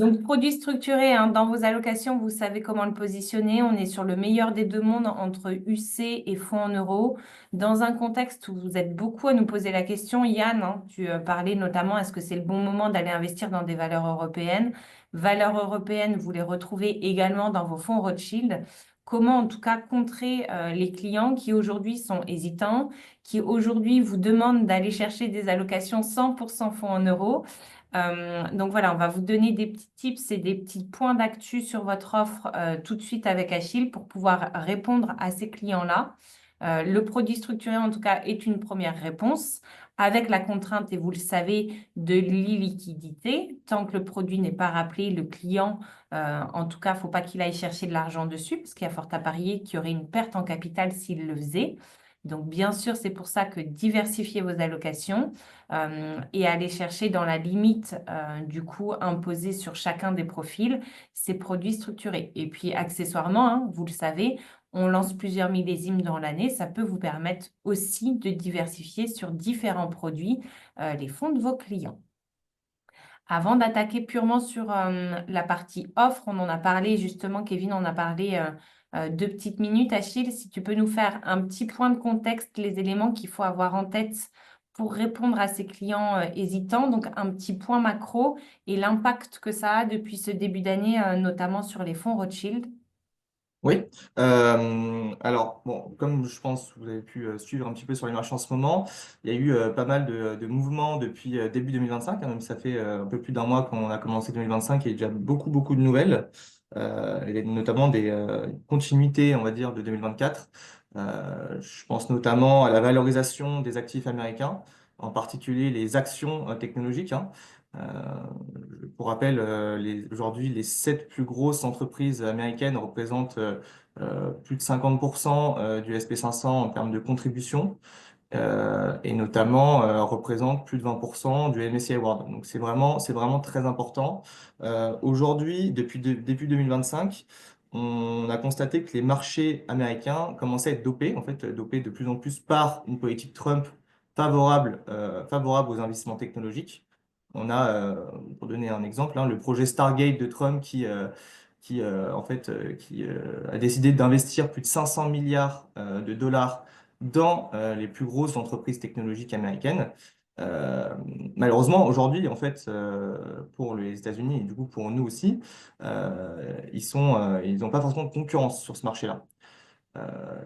A: Donc, produit structuré, hein, dans vos allocations, vous savez comment le positionner. On est sur le meilleur des deux mondes entre UC et fonds en euros. Dans un contexte où vous êtes beaucoup à nous poser la question, Yann, hein, tu parlais notamment, est-ce que c'est le bon moment d'aller investir dans des valeurs européennes? Valeurs européennes, vous les retrouvez également dans vos fonds Rothschild. Comment, en tout cas, contrer les clients qui aujourd'hui sont hésitants, qui aujourd'hui vous demandent d'aller chercher des allocations 100% fonds en euros? Donc voilà, on va vous donner des petits tips et des petits points d'actu sur votre offre tout de suite avec Achille pour pouvoir répondre à ces clients-là. Le produit structuré, en tout cas, est une première réponse avec la contrainte, et vous le savez, de l'illiquidité. Tant que le produit n'est pas rappelé, le client, en tout cas, il ne faut pas qu'il aille chercher de l'argent dessus parce qu'il y a fort à parier qu'il y aurait une perte en capital s'il le faisait. Donc, bien sûr, c'est pour ça que diversifiez vos allocations et aller chercher dans la limite du coût imposé sur chacun des profils ces produits structurés. Et puis accessoirement, hein, vous le savez, on lance plusieurs millésimes dans l'année. Ça peut vous permettre aussi de diversifier sur différents produits les fonds de vos clients. Avant d'attaquer purement sur la partie offre, on en a parlé justement, Kevin en a parlé 2 petites minutes. Achille, si tu peux nous faire un petit point de contexte, les éléments qu'il faut avoir en tête pour répondre à ces clients hésitants, donc un petit point macro et l'impact que ça a depuis ce début d'année, notamment sur les fonds Rothschild.
C: Oui, alors bon, comme je pense que vous avez pu suivre un petit peu sur les marchés en ce moment, il y a eu pas mal de mouvements depuis début 2025, hein, même si ça fait un peu plus d'un mois qu'on a commencé 2025, il y a déjà beaucoup de nouvelles, et notamment des continuités, on va dire, de 2024. Je pense notamment à la valorisation des actifs américains, en particulier les actions technologiques, hein. Pour rappel, aujourd'hui, les 7 plus grosses entreprises américaines représentent plus de 50% du SP 500 en termes de contribution et notamment représentent plus de 20% du MSCI World. Donc c'est vraiment très important. Aujourd'hui, depuis 2025, on a constaté que les marchés américains commençaient à être dopés, en fait, dopés de plus en plus par une politique Trump favorable aux investissements technologiques. On a, pour donner un exemple, hein, le projet Stargate de Trump qui a décidé d'investir plus de 500 milliards de dollars dans les plus grosses entreprises technologiques américaines. Euh, Malheureusement, aujourd'hui, en fait, pour les États-Unis et du coup pour nous aussi, ils n'ont pas forcément de concurrence sur ce marché-là.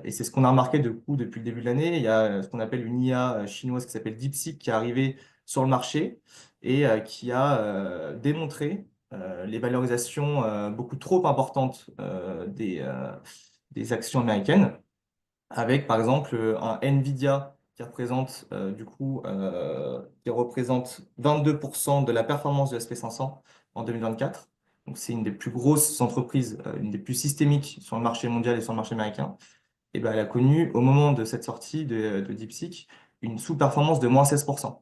C: Et c'est ce qu'on a remarqué depuis le début de l'année. Il y a ce qu'on appelle une IA chinoise qui s'appelle DeepSeek qui est arrivée sur le marché et qui a démontré les valorisations beaucoup trop importantes des actions américaines, avec par exemple un Nvidia qui représente 22% de la performance de SP 500 en 2024. Donc c'est une des plus grosses entreprises, une des plus systémiques sur le marché mondial et sur le marché américain. Et ben, elle a connu, au moment de cette sortie de DeepSeek, une sous-performance de -16%.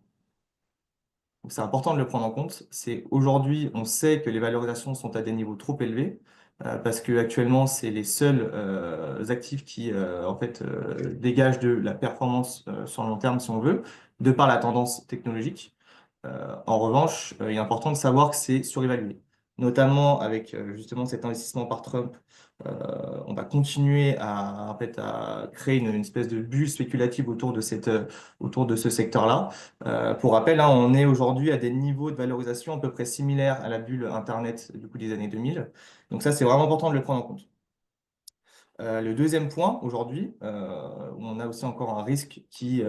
C: Donc c'est important de le prendre en compte. C'est aujourd'hui, on sait que les valorisations sont à des niveaux trop élevés. parce que actuellement, c'est les seuls actifs qui, en fait, dégagent de la performance sur le long terme, si on veut, de par la tendance technologique. En revanche, il est important de savoir que c'est surévalué, notamment avec justement cet investissement par Trump. On va continuer à, en fait, à créer une espèce de bulle spéculative autour de ce secteur-là. Pour rappel, hein, on est aujourd'hui à des niveaux de valorisation à peu près similaires à la bulle Internet du coup des années 2000. Donc ça, c'est vraiment important de le prendre en compte. Le deuxième point, aujourd'hui, où on a aussi encore un risque qui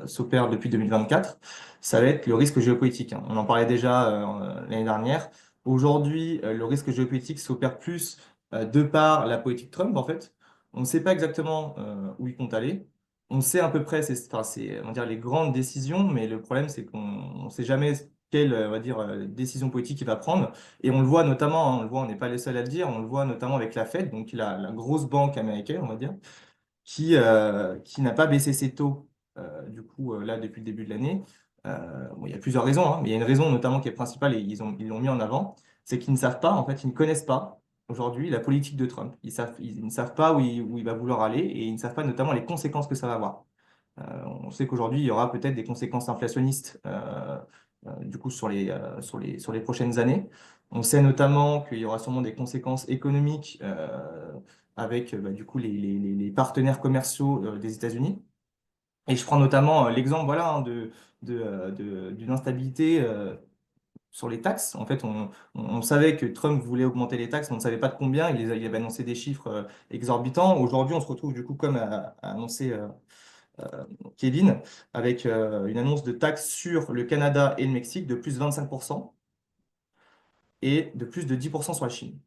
C: s'opère depuis 2024, ça va être le risque géopolitique, hein. On en parlait déjà l'année dernière. Aujourd'hui, le risque géopolitique s'opère plus de par la politique Trump, en fait. On ne sait pas exactement où il compte aller. On sait à peu près, enfin, on va dire, les grandes décisions, mais le problème, c'est qu'on ne sait jamais quelle, on va dire, décision politique il va prendre. Et on le voit notamment, hein, on le voit, on n'est pas les seuls à le dire, on le voit notamment avec la Fed, donc la grosse banque américaine, on va dire, qui n'a pas baissé ses taux, du coup, là, depuis le début de l'année. Bon, il y a plusieurs raisons, hein, mais il y a une raison notamment qui est principale et ils l'ont mis en avant, c'est qu'ils ne savent pas, en fait, ils ne connaissent pas aujourd'hui la politique de Trump. Ils ne savent pas où il va vouloir aller et ils ne savent pas notamment les conséquences que ça va avoir. On sait qu'aujourd'hui, il y aura peut-être des conséquences inflationnistes du coup sur les prochaines années. On sait notamment qu'il y aura sûrement des conséquences économiques avec du coup les partenaires commerciaux des États-Unis. Et je prends notamment l'exemple voilà, hein, d'une instabilité sur les taxes. En fait, on savait que Trump voulait augmenter les taxes, mais on ne savait pas de combien. Il avait annoncé des chiffres exorbitants. Aujourd'hui, on se retrouve du coup, comme a annoncé Kevin, avec une annonce de taxes sur le Canada et le Mexique de plus de 25% et de plus de 10% sur la Chine.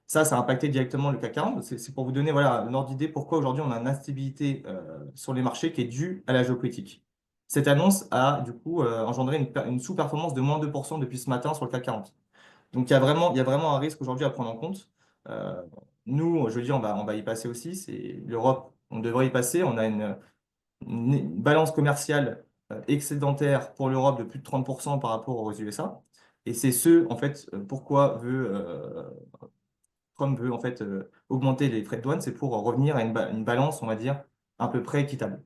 C: Ça a impacté directement le CAC 40. C'est pour vous donner voilà, un ordre d'idée pourquoi aujourd'hui on a une instabilité sur les marchés qui est due à la géopolitique. Cette annonce a du coup engendré une sous-performance de moins 2% depuis ce matin sur le CAC 40. Donc il y a vraiment un risque aujourd'hui à prendre en compte. Euh, Nous, je veux dire, on va y passer aussi. C'est l'Europe, on devrait y passer. On a une balance commerciale excédentaire pour l'Europe de plus de 30% par rapport aux USA. Et c'est en fait, pourquoi Trump veut en fait augmenter les frais de douane, c'est pour revenir à une balance, on va dire, à peu près équitable.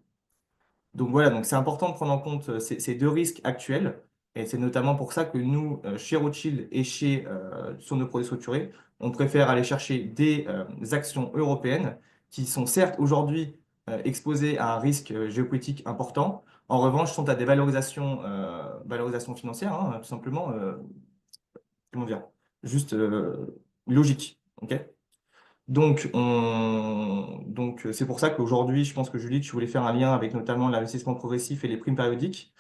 C: Donc voilà, donc c'est important de prendre en compte ces deux risques actuels. Et c'est notamment pour ça que nous, chez Rothschild et sur nos produits structurés, on préfère aller chercher des actions européennes qui sont certes aujourd'hui exposées à un risque géopolitique important. En revanche, sont à des valorisations financières, hein, tout simplement, comment dire, juste logiques. Ok. C'est pour ça qu'aujourd'hui, je pense que Julie, tu voulais faire un lien avec notamment l'investissement progressif et les primes périodiques.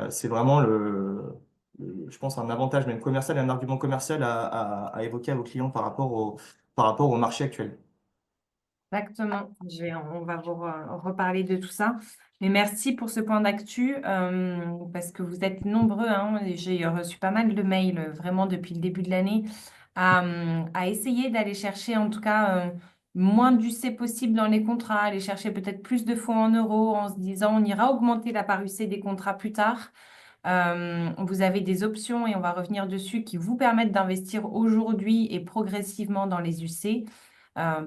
C: C'est vraiment je pense, un avantage même commercial et un argument commercial à évoquer à vos clients par rapport au marché actuel.
A: Exactement. On va vous reparler de tout ça. Mais merci pour ce point d'actu, parce que vous êtes nombreux, hein. J'ai reçu pas mal de mails vraiment depuis le début de l'année à essayer d'aller chercher en tout cas moins d'UC possible dans les contrats, aller chercher peut-être plus de fonds en euros en se disant on ira augmenter la part UC des contrats plus tard. Vous avez des options et on va revenir dessus qui vous permettent d'investir aujourd'hui et progressivement dans les UC.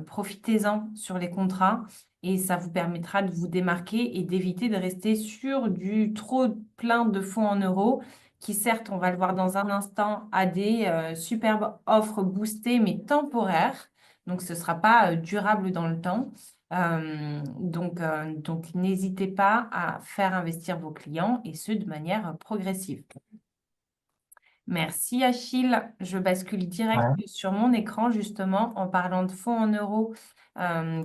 A: Profitez-en sur les contrats et ça vous permettra de vous démarquer et d'éviter de rester sur du trop plein de fonds en euros qui, certes, on va le voir dans un instant, a des superbes offres boostées mais temporaires. Donc, ce ne sera pas durable dans le temps. Donc, n'hésitez pas à faire investir vos clients et ce, de manière progressive. Merci Achille. Je bascule direct
C: Ouais.
A: sur mon écran justement en parlant de fonds en euros.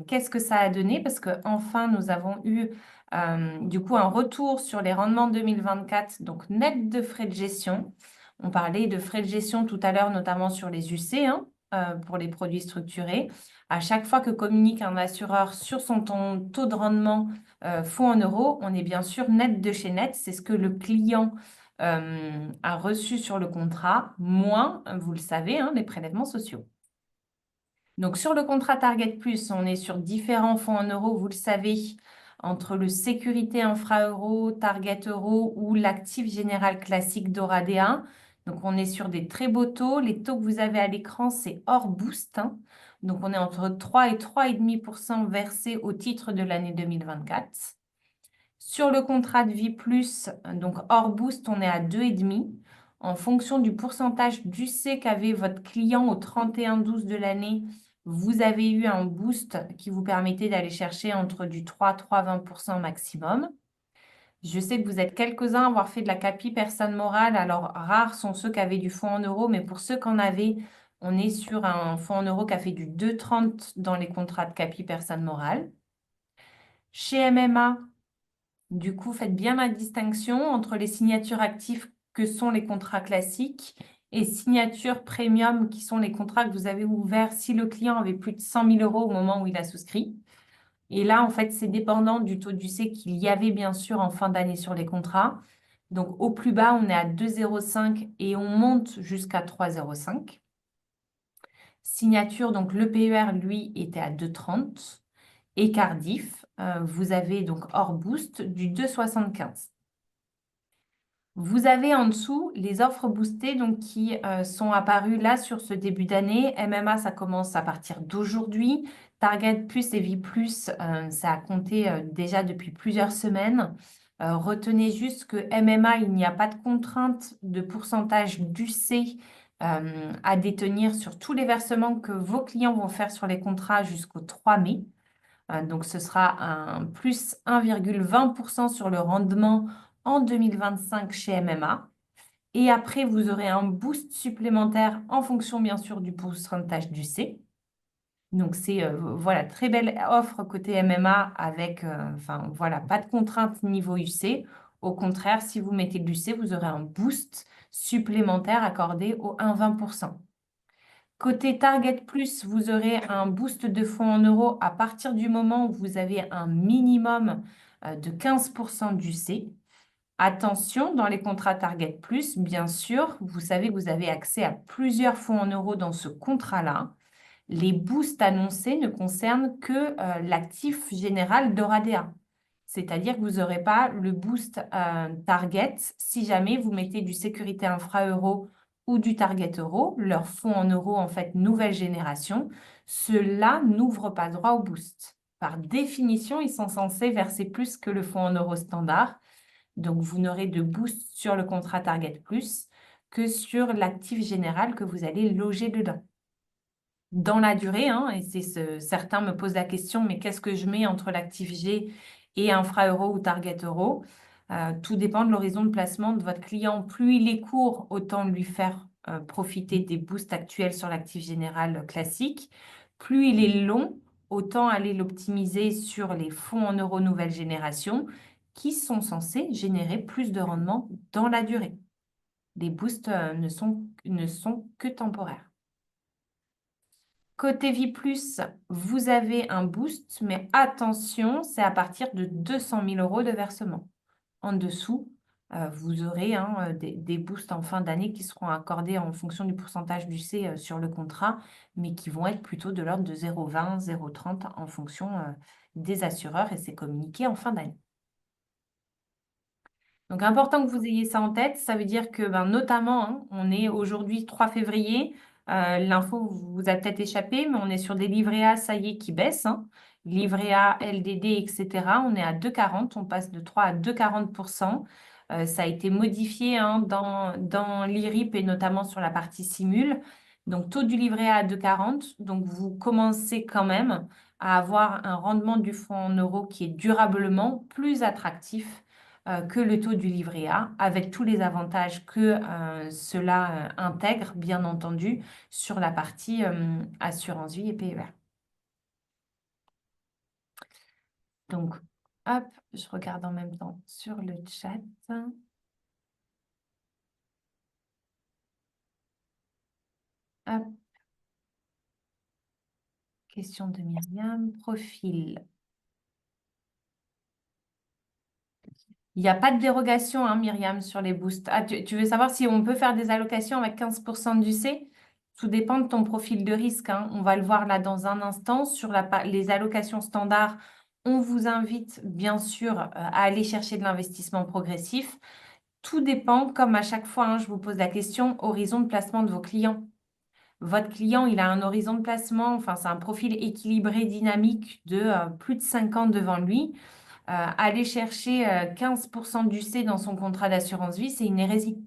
A: Qu'est-ce que ça a donné? Parce que enfin nous avons eu du coup un retour sur les rendements 2024, donc net de frais de gestion. On parlait de frais de gestion tout à l'heure, notamment sur les UC, hein, pour les produits structurés. À chaque fois que communique un assureur sur son taux de rendement fonds en euros, on est bien sûr net de chez net. C'est ce que le client a reçu sur le contrat, moins, vous le savez, hein, les prélèvements sociaux. Donc, sur le contrat Target Plus, on est sur différents fonds en euros, vous le savez, entre le Sécurité Infra Euro, Target Euro ou l'actif général classique Doradea. Donc, on est sur des très beaux taux. Les taux que vous avez à l'écran, c'est hors boost, hein. Donc, on est entre 3 et 3,5% versés au titre de l'année 2024. Sur le contrat de vie plus, donc hors boost, on est à 2,5. En fonction du pourcentage d'UC qu'avait votre client au 31/12 de l'année, vous avez eu un boost qui vous permettait d'aller chercher entre du 3,20% maximum. Je sais que vous êtes quelques-uns à avoir fait de la CAPI personne morale. Alors, rares sont ceux qui avaient du fonds en euros, mais pour ceux qui en avaient, on est sur un fonds en euros qui a fait du 2,30 dans les contrats de CAPI personne morale. Chez MMA, du coup, faites bien la distinction entre les signatures actives que sont les contrats classiques et signatures premium qui sont les contrats que vous avez ouverts si le client avait plus de 100 000 euros au moment où il a souscrit. Et là, en fait, c'est dépendant du taux d'UC qu'il y avait bien sûr en fin d'année sur les contrats. Donc, au plus bas, on est à 2,05 et on monte jusqu'à 3,05. Signature, donc le PER, lui, était à 2,30. Et Cardiff, vous avez donc hors boost du 2,75. Vous avez en dessous les offres boostées donc, qui sont apparues là sur ce début d'année. MMA, ça commence à partir d'aujourd'hui. Target Plus et Vie Plus, ça a compté déjà depuis plusieurs semaines. Retenez juste que MMA, il n'y a pas de contrainte de pourcentage d'UC à détenir sur tous les versements que vos clients vont faire sur les contrats jusqu'au 3 mai. Donc, ce sera un plus 1,20% sur le rendement en 2025 chez MMA. Et après, vous aurez un boost supplémentaire en fonction, bien sûr, du pourcentage du C. Donc, c'est voilà, très belle offre côté MMA avec, enfin, voilà, pas de contrainte niveau UC. Au contraire, si vous mettez de l'UC, vous aurez un boost supplémentaire accordé au 1,20%. Côté Target Plus, vous aurez un boost de fonds en euros à partir du moment où vous avez un minimum de 15% du C. Attention, dans les contrats Target Plus, bien sûr, vous savez que vous avez accès à plusieurs fonds en euros dans ce contrat-là. Les boosts annoncés ne concernent que l'actif général d'Oradea. C'est-à-dire que vous n'aurez pas le boost target si jamais vous mettez du sécurité infra euro ou du target euro, leur fonds en euros en fait nouvelle génération. Ceux-là n'ouvrent pas droit au boost. Par définition, ils sont censés verser plus que le fonds en euros standard. Donc, vous n'aurez de boost sur le contrat target plus que sur l'actif général que vous allez loger dedans. Dans la durée, hein, et certains me posent la question, mais qu'est-ce que je mets entre l'actif G et infra euro ou target euro? Tout dépend de l'horizon de placement de votre client. Plus il est court, autant lui faire profiter des boosts actuels sur l'actif général classique. Plus il est long, autant aller l'optimiser sur les fonds en euros nouvelle génération qui sont censés générer plus de rendement dans la durée. Les boosts ne sont que temporaires. Côté Vie Plus, vous avez un boost, mais attention, c'est à partir de 200 000 euros de versement. En dessous, vous aurez des boosts en fin d'année qui seront accordés en fonction du pourcentage du C sur le contrat, mais qui vont être plutôt de l'ordre de 0,20, 0,30 en fonction des assureurs et c'est communiqué en fin d'année. Donc, important que vous ayez ça en tête. Ça veut dire que, notamment, hein, on est aujourd'hui 3 février. L'info vous a peut-être échappé, mais on est sur des livrets A, ça y est, qui baissent. Hein. Livret A, LDD, etc. On est à 2,40. On passe de 3 à 2,40%. Ça a été modifié hein, dans l'IRIP et notamment sur la partie simule. Donc, taux du livret A à 2,40. Donc, vous commencez quand même à avoir un rendement du fonds en euros qui est durablement plus attractif que le taux du livret A, avec tous les avantages que cela intègre, bien entendu, sur la partie assurance vie et PER. Donc, hop, je regarde en même temps sur le chat. Hop. Question de Myriam. Profil. Il n'y a pas de dérogation, hein, Myriam, sur les boosts. Ah, tu veux savoir si on peut faire des allocations avec 15% du C? Tout dépend de ton profil de risque. Hein. On va le voir là dans un instant. Sur les allocations standards, on vous invite bien sûr à aller chercher de l'investissement progressif. Tout dépend, comme à chaque fois, hein, je vous pose la question, horizon de placement de vos clients. Votre client, il a un horizon de placement, enfin, c'est un profil équilibré, dynamique de plus de 5 ans devant lui. Aller chercher 15% du C dans son contrat d'assurance vie, c'est une hérésie.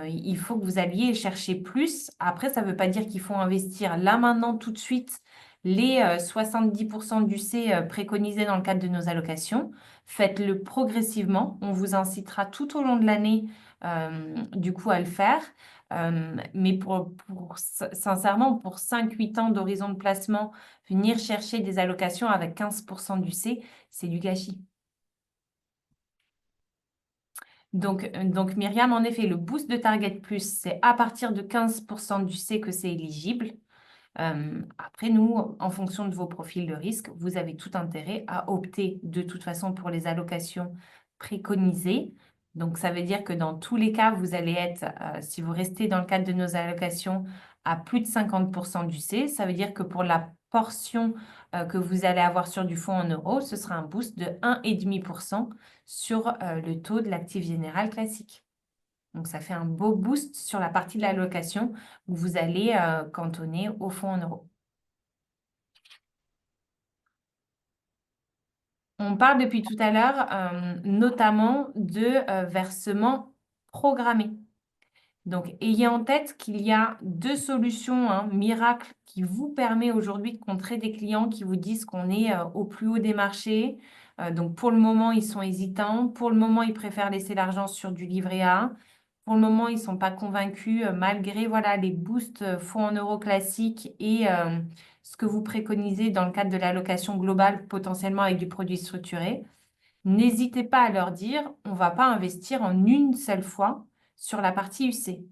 A: Il faut que vous alliez chercher plus. Après, ça ne veut pas dire qu'il faut investir là, maintenant, tout de suite, les 70% du C préconisés dans le cadre de nos allocations. Faites-le progressivement. On vous incitera tout au long de l'année, du coup, à le faire. Mais sincèrement, pour 5-8 ans d'horizon de placement, venir chercher des allocations avec 15% du C, c'est du gâchis. Donc, Myriam, en effet, le boost de Target Plus, c'est à partir de 15% du C que c'est éligible. Après, nous, en fonction de vos profils de risque, vous avez tout intérêt à opter de toute façon pour les allocations préconisées. Donc, ça veut dire que dans tous les cas, vous allez être, si vous restez dans le cadre de nos allocations, à plus de 50% du C. Ça veut dire que pour la portion que vous allez avoir sur du fonds en euros, ce sera un boost de 1,5% sur le taux de l'actif général classique. Donc, ça fait un beau boost sur la partie de l'allocation où vous allez cantonner au fonds en euros. On parle depuis tout à l'heure notamment de versements programmés. Donc, ayez en tête qu'il y a deux solutions miracles qui vous permettent aujourd'hui de contrer des clients qui vous disent qu'on est au plus haut des marchés. Donc, pour le moment, ils sont hésitants. Pour le moment, ils préfèrent laisser l'argent sur du livret A. Pour le moment, ils ne sont pas convaincus malgré voilà, les boosts fonds en euros classiques et ce que vous préconisez dans le cadre de l'allocation globale, potentiellement avec du produit structuré. N'hésitez pas à leur dire, on ne va pas investir en une seule fois sur la partie UC.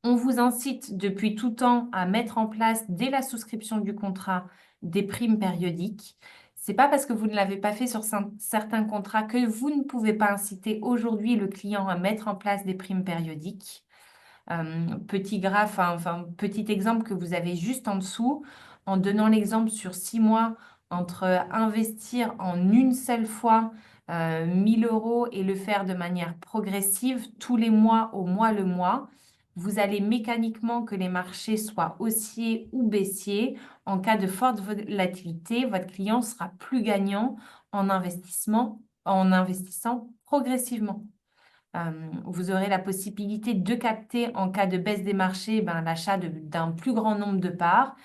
A: On vous incite depuis tout temps à mettre en place, dès la souscription du contrat, des primes périodiques. Ce n'est pas parce que vous ne l'avez pas fait sur certains contrats que vous ne pouvez pas inciter aujourd'hui le client à mettre en place des primes périodiques. Petit graphe, enfin, petit exemple que vous avez juste en dessous, en donnant l'exemple sur 6 mois entre investir en une seule fois 1000 euros et le faire de manière progressive tous les mois au mois le mois, vous allez mécaniquement que les marchés soient haussiers ou baissiers. En cas de forte volatilité, votre client sera plus gagnant en investissant progressivement. Vous aurez la possibilité de capter en cas de baisse des marchés l'achat d'un plus grand nombre de parts.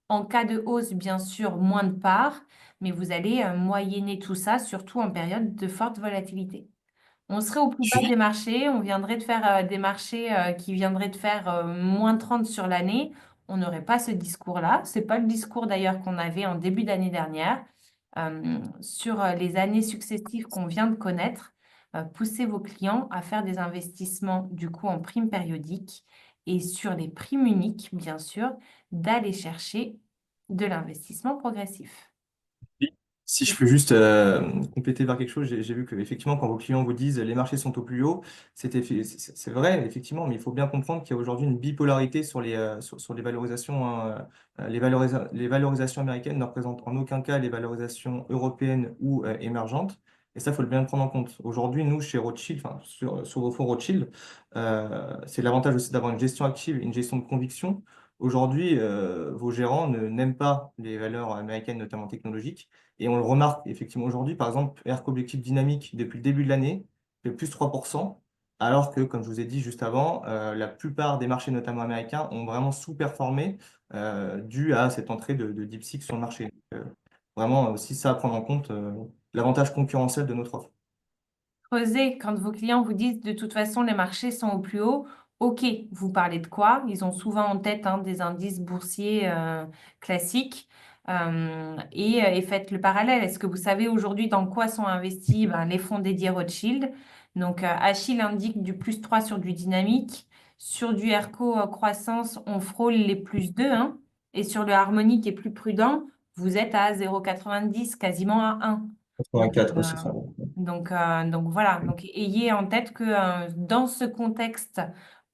A: En cas de hausse, bien sûr, moins de parts, mais vous allez moyenner tout ça, surtout en période de forte volatilité. On serait au plus bas des marchés, on viendrait de faire des marchés qui viendraient de faire moins 30 sur l'année. On n'aurait pas ce discours-là. Ce n'est pas le discours d'ailleurs qu'on avait en début d'année dernière. Sur les années successives qu'on vient de connaître, poussez vos clients à faire des investissements du coup en primes périodiques et sur les primes uniques, bien sûr, d'aller chercher de l'investissement progressif.
C: Si je peux juste compléter par quelque chose, j'ai vu que effectivement, quand vos clients vous disent les marchés sont au plus haut, c'est vrai, effectivement, mais il faut bien comprendre qu'il y a aujourd'hui une bipolarité sur sur les valorisations, hein. Les valorisations américaines ne représentent en aucun cas les valorisations européennes ou émergentes. Et ça, il faut le bien prendre en compte. Aujourd'hui, nous, chez Rothschild, enfin, sur vos fonds Rothschild, c'est l'avantage aussi d'avoir une gestion active, une gestion de conviction. Aujourd'hui, vos gérants n'aiment pas les valeurs américaines, notamment technologiques. Et on le remarque effectivement aujourd'hui, par exemple, ERC Objectif Dynamique, depuis le début de l'année, fait plus 3%, alors que, comme je vous ai dit juste avant, la plupart des marchés, notamment américains, ont vraiment sous-performé dû à cette entrée de DeepSeek sur le marché. Donc, vraiment aussi ça à prendre en compte, l'avantage concurrentiel de notre offre.
A: Creusez quand vos clients vous disent de toute façon les marchés sont au plus haut. Ok, vous parlez de quoi? Ils ont souvent en tête des indices boursiers classiques et faites le parallèle. Est-ce que vous savez aujourd'hui dans quoi sont investis les fonds dédiés Rothschild? Donc Achille indique du plus 3 sur du dynamique. Sur du ERCO croissance, on frôle les plus 2, hein. Et sur le harmonique et plus prudent, vous êtes à 0,90, quasiment à 1. Donc,
C: 84, c'est ça.
A: donc voilà, donc ayez en tête que dans ce contexte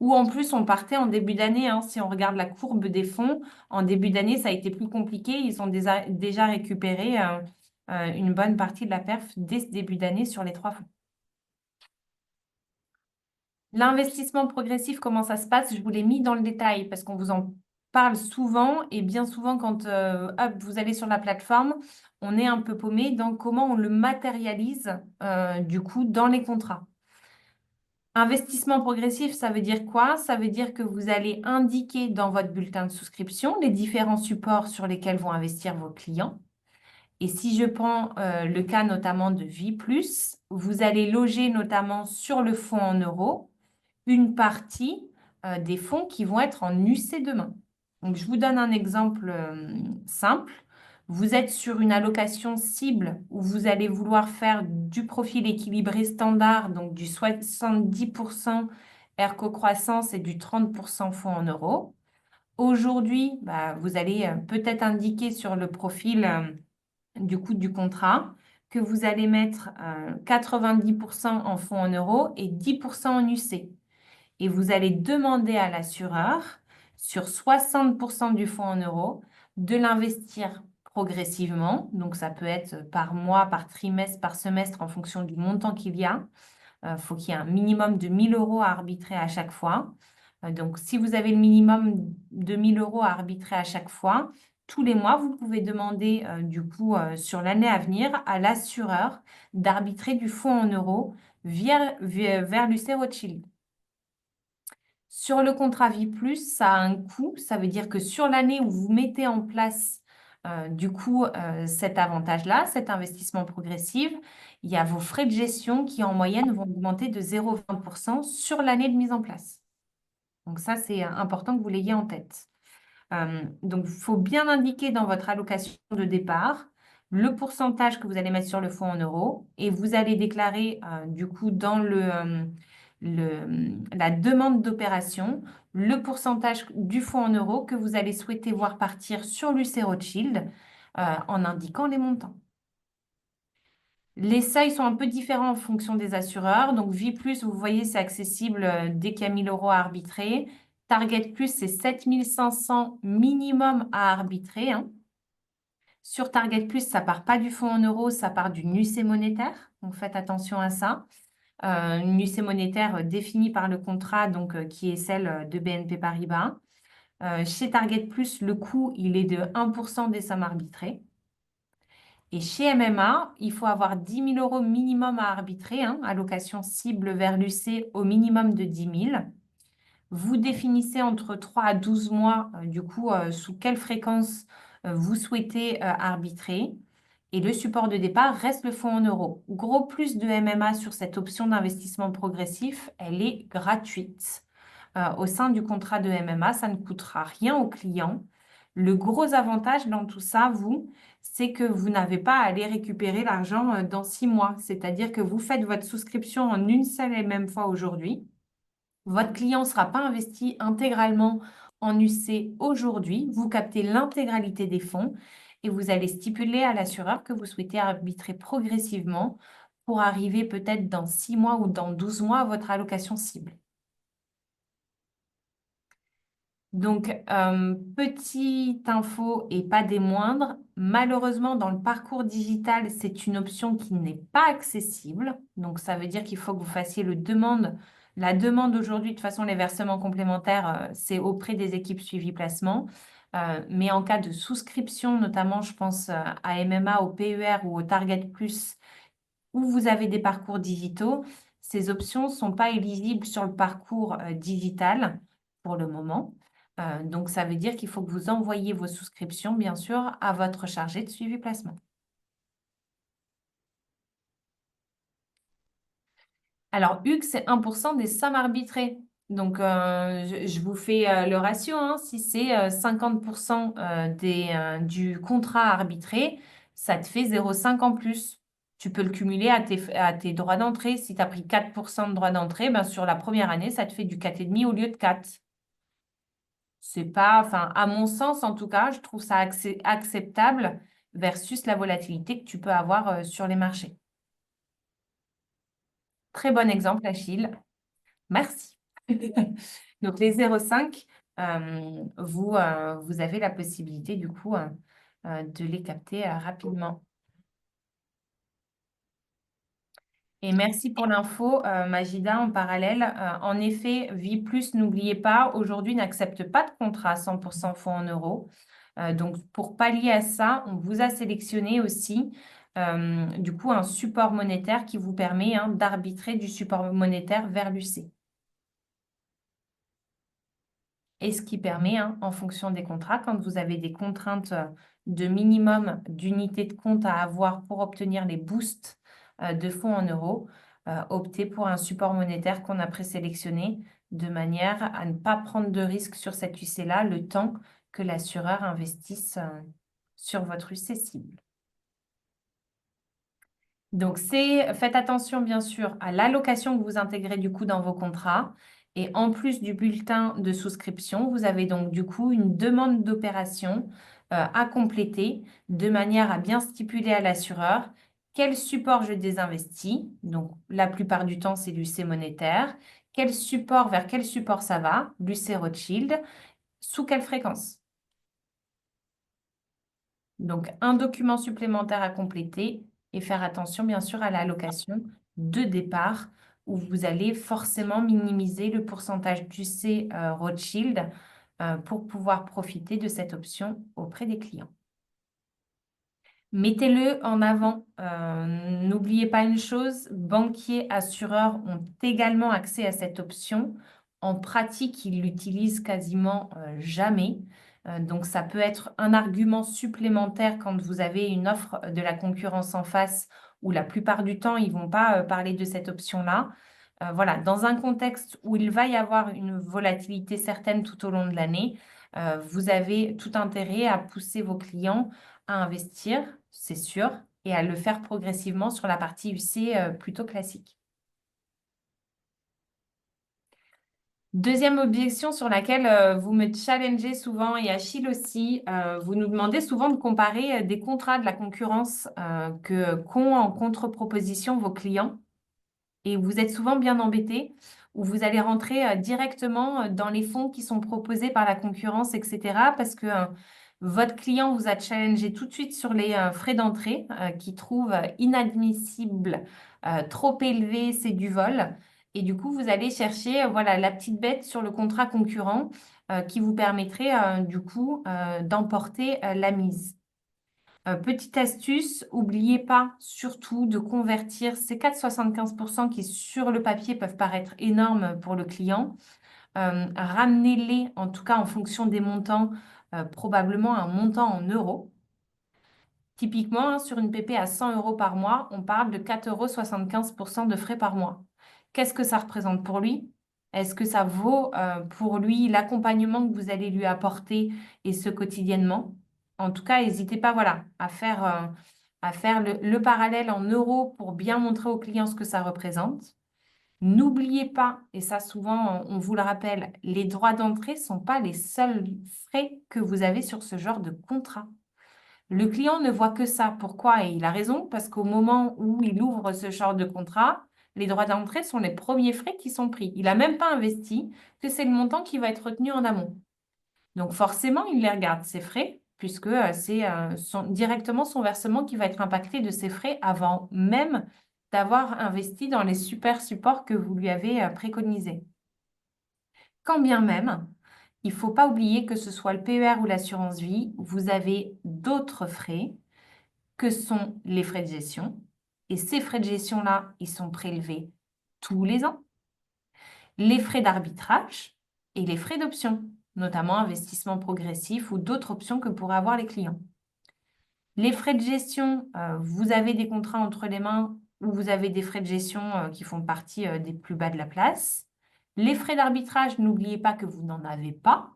A: où en plus on partait en début d'année, hein, si on regarde la courbe des fonds, en début d'année ça a été plus compliqué, ils ont déjà récupéré une bonne partie de la perf dès ce début d'année sur les 3 fonds. L'investissement progressif, comment ça se passe? Je vous l'ai mis dans le détail parce qu'on vous en parle souvent et bien souvent quand hop, vous allez sur la plateforme, on est un peu paumé dans comment on le matérialise du coup dans les contrats. Investissement progressif, ça veut dire quoi? Ça veut dire que vous allez indiquer dans votre bulletin de souscription les différents supports sur lesquels vont investir vos clients. Et si je prends le cas notamment de Vie+, vous allez loger notamment sur le fonds en euros une partie des fonds qui vont être en UC demain. Donc, je vous donne un exemple simple. Vous êtes sur une allocation cible où vous allez vouloir faire du profil équilibré standard, donc du 70% ERCO croissance et du 30% fonds en euros. Aujourd'hui, vous allez peut-être indiquer sur le profil du coût du contrat que vous allez mettre 90% en fonds en euros et 10% en UC. Et vous allez demander à l'assureur, sur 60% du fonds en euros, de l'investir progressivement. Donc, ça peut être par mois, par trimestre, par semestre, en fonction du montant qu'il y a. Il faut qu'il y ait un minimum de 1 000 € à arbitrer à chaque fois. Donc, si vous avez le minimum de 1 000 € à arbitrer à chaque fois, tous les mois, vous pouvez demander du coup sur l'année à venir à l'assureur d'arbitrer du fonds en euros vers l'UC Rothschild. Sur le contrat Vie+, ça a un coût. Ça veut dire que sur l'année où vous mettez en place du coup cet avantage-là, cet investissement progressif, il y a vos frais de gestion qui en moyenne vont augmenter de 0,20% sur l'année de mise en place. Donc ça, c'est important que vous l'ayez en tête. Donc, il faut bien indiquer dans votre allocation de départ le pourcentage que vous allez mettre sur le fonds en euros et vous allez déclarer du coup dans la demande d'opération le pourcentage du fonds en euros que vous allez souhaiter voir partir sur l'UC Rothschild en indiquant les montants. Les seuils sont un peu différents en fonction des assureurs. Donc, Vie+, vous voyez, c'est accessible dès qu'il y a 1 000 € à arbitrer. Target+, c'est 7 500 minimum à arbitrer. Hein. Sur Target+, ça part pas du fonds en euros, ça part du UC monétaire. Donc, faites attention à ça. Une UC monétaire définie par le contrat, donc qui est celle de BNP Paribas. Chez Target+, le coût, il est de 1% des sommes arbitrées. Et chez MMA, il faut avoir 10 000 € minimum à arbitrer, hein, allocation cible vers l'UC au minimum de 10 000. Vous définissez entre 3 à 12 mois, du coup, sous quelle fréquence vous souhaitez arbitrer. Et le support de départ reste le fonds en euros. Gros plus de MMA sur cette option d'investissement progressif, elle est gratuite. Au sein du contrat de MMA, ça ne coûtera rien au client. Le gros avantage dans tout ça, c'est que vous n'avez pas à aller récupérer l'argent dans 6 mois. C'est-à-dire que vous faites votre souscription en une seule et même fois aujourd'hui. Votre client ne sera pas investi intégralement en UC aujourd'hui. Vous captez l'intégralité des fonds et vous allez stipuler à l'assureur que vous souhaitez arbitrer progressivement pour arriver peut-être dans 6 mois ou dans 12 mois à votre allocation cible. Donc, petite info et pas des moindres, malheureusement, dans le parcours digital, c'est une option qui n'est pas accessible. Donc, ça veut dire qu'il faut que vous fassiez la demande aujourd'hui. De toute façon, les versements complémentaires, c'est auprès des équipes suivi placement. Mais en cas de souscription, notamment, je pense à MMA, au PER ou au Target+, où vous avez des parcours digitaux, ces options ne sont pas éligibles sur le parcours digital pour le moment. Donc, ça veut dire qu'il faut que vous envoyiez vos souscriptions, bien sûr, à votre chargé de suivi placement. Alors, HUC, c'est 1% des sommes arbitrées. Donc, je vous fais le ratio. Hein. Si c'est 50% du contrat arbitré, ça te fait 0,5 en plus. Tu peux le cumuler à tes droits d'entrée. Si tu as pris 4% de droits d'entrée, ben, sur la première année, ça te fait du 4,5 au lieu de 4. C'est pas, enfin, à mon sens, en tout cas, je trouve ça acceptable versus la volatilité que tu peux avoir sur les marchés. Très bon exemple, Achille. Merci. Donc, les 0,5, vous avez la possibilité, du coup, de les capter rapidement. Et merci pour l'info, Majida, en parallèle. En effet, Vie Plus, n'oubliez pas, aujourd'hui n'accepte pas de contrat à 100% fonds en euros. Donc, pour pallier à ça, on vous a sélectionné aussi, du coup, un support monétaire qui vous permet d'arbitrer du support monétaire vers l'UC. Et ce qui permet, en fonction des contrats, quand vous avez des contraintes de minimum d'unités de compte à avoir pour obtenir les boosts de fonds en euros, opter pour un support monétaire qu'on a présélectionné de manière à ne pas prendre de risque sur cette UC-là le temps que l'assureur investisse sur votre UC cible. Donc, faites attention, bien sûr, à l'allocation que vous intégrez du coup dans vos contrats. Et en plus du bulletin de souscription, vous avez donc du coup une demande d'opération à compléter de manière à bien stipuler à l'assureur quel support je désinvestis. Donc, la plupart du temps, c'est l'UC monétaire. Vers quel support ça va? L'UC Rothschild. Sous quelle fréquence? Donc, un document supplémentaire à compléter et faire attention, bien sûr, à l'allocation de départ où vous allez forcément minimiser le pourcentage d'UC Rothschild pour pouvoir profiter de cette option auprès des clients. Mettez-le en avant. N'oubliez pas une chose, banquiers, assureurs ont également accès à cette option. En pratique, ils l'utilisent quasiment jamais. Donc, ça peut être un argument supplémentaire quand vous avez une offre de la concurrence en face où la plupart du temps, ils ne vont pas parler de cette option-là. Voilà, dans un contexte où il va y avoir une volatilité certaine tout au long de l'année, vous avez tout intérêt à pousser vos clients à investir, c'est sûr, et à le faire progressivement sur la partie UC plutôt classique. Deuxième objection sur laquelle vous me challengez souvent, et Achille aussi, vous nous demandez souvent de comparer des contrats de la concurrence qu'ont en contre-proposition vos clients. Et vous êtes souvent bien embêtés, où vous allez rentrer directement dans les fonds qui sont proposés par la concurrence, etc. Parce que votre client vous a challengé tout de suite sur les frais d'entrée qu'il trouve inadmissibles, trop élevés, c'est du vol. Et du coup, vous allez chercher voilà, la petite bête sur le contrat concurrent qui vous permettrait du coup d'emporter la mise. Petite astuce, n'oubliez pas surtout de convertir ces 4,75% qui sur le papier peuvent paraître énormes pour le client. Ramenez-les, en tout cas en fonction des montants, probablement un montant en euros. Typiquement, sur une PP à 100 euros par mois, on parle de 4,75 € de frais par mois. Qu'est-ce que ça représente pour lui? Est-ce que ça vaut pour lui l'accompagnement que vous allez lui apporter et ce quotidiennement? En tout cas, n'hésitez pas voilà, à faire le parallèle en euros pour bien montrer au client ce que ça représente. N'oubliez pas, et ça souvent on vous le rappelle, les droits d'entrée ne sont pas les seuls frais que vous avez sur ce genre de contrat. Le client ne voit que ça. Pourquoi? Et il a raison, parce qu'au moment où il ouvre ce genre de contrat, les droits d'entrée sont les premiers frais qui sont pris. Il n'a même pas investi que c'est le montant qui va être retenu en amont. Donc forcément, il les regarde, ces frais, puisque c'est directement son versement qui va être impacté de ces frais avant même d'avoir investi dans les super supports que vous lui avez préconisés. Quand bien même, il ne faut pas oublier que ce soit le PER ou l'assurance vie, vous avez d'autres frais que sont les frais de gestion. Et ces frais de gestion-là, ils sont prélevés tous les ans. Les frais d'arbitrage et les frais d'option, notamment investissement progressif ou d'autres options que pourraient avoir les clients. Les frais de gestion, vous avez des contrats entre les mains où vous avez des frais de gestion qui font partie des plus bas de la place. Les frais d'arbitrage, n'oubliez pas que vous n'en avez pas.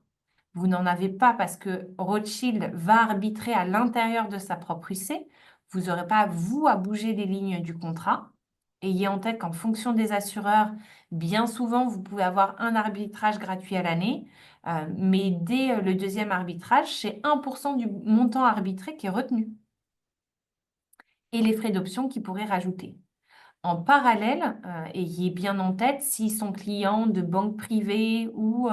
A: Vous n'en avez pas parce que Rothschild va arbitrer à l'intérieur de sa propre UC. Vous n'aurez pas, vous, à bouger les lignes du contrat. Ayez en tête qu'en fonction des assureurs, bien souvent, vous pouvez avoir un arbitrage gratuit à l'année, mais dès le deuxième arbitrage, c'est 1% du montant arbitré qui est retenu. Et les frais d'option qu'ils pourraient rajouter. En parallèle, ayez bien en tête s'ils sont clients de banques privées ou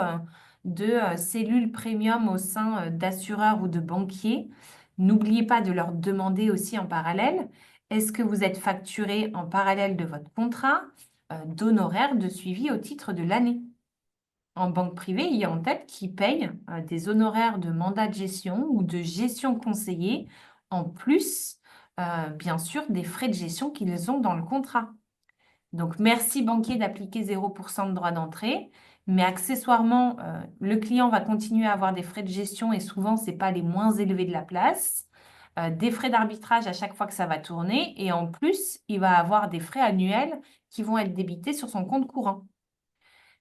A: de cellules premium au sein d'assureurs ou de banquiers, N'oubliez pas de leur demander aussi en parallèle, est-ce que vous êtes facturé en parallèle de votre contrat d'honoraires de suivi au titre de l'année? En banque privée, il y a en tête qui payent des honoraires de mandat de gestion ou de gestion conseillée, en plus, bien sûr, des frais de gestion qu'ils ont dans le contrat. Donc, merci banquier d'appliquer 0% de droit d'entrée, mais accessoirement, le client va continuer à avoir des frais de gestion et souvent, ce n'est pas les moins élevés de la place, des frais d'arbitrage à chaque fois que ça va tourner et en plus, il va avoir des frais annuels qui vont être débités sur son compte courant.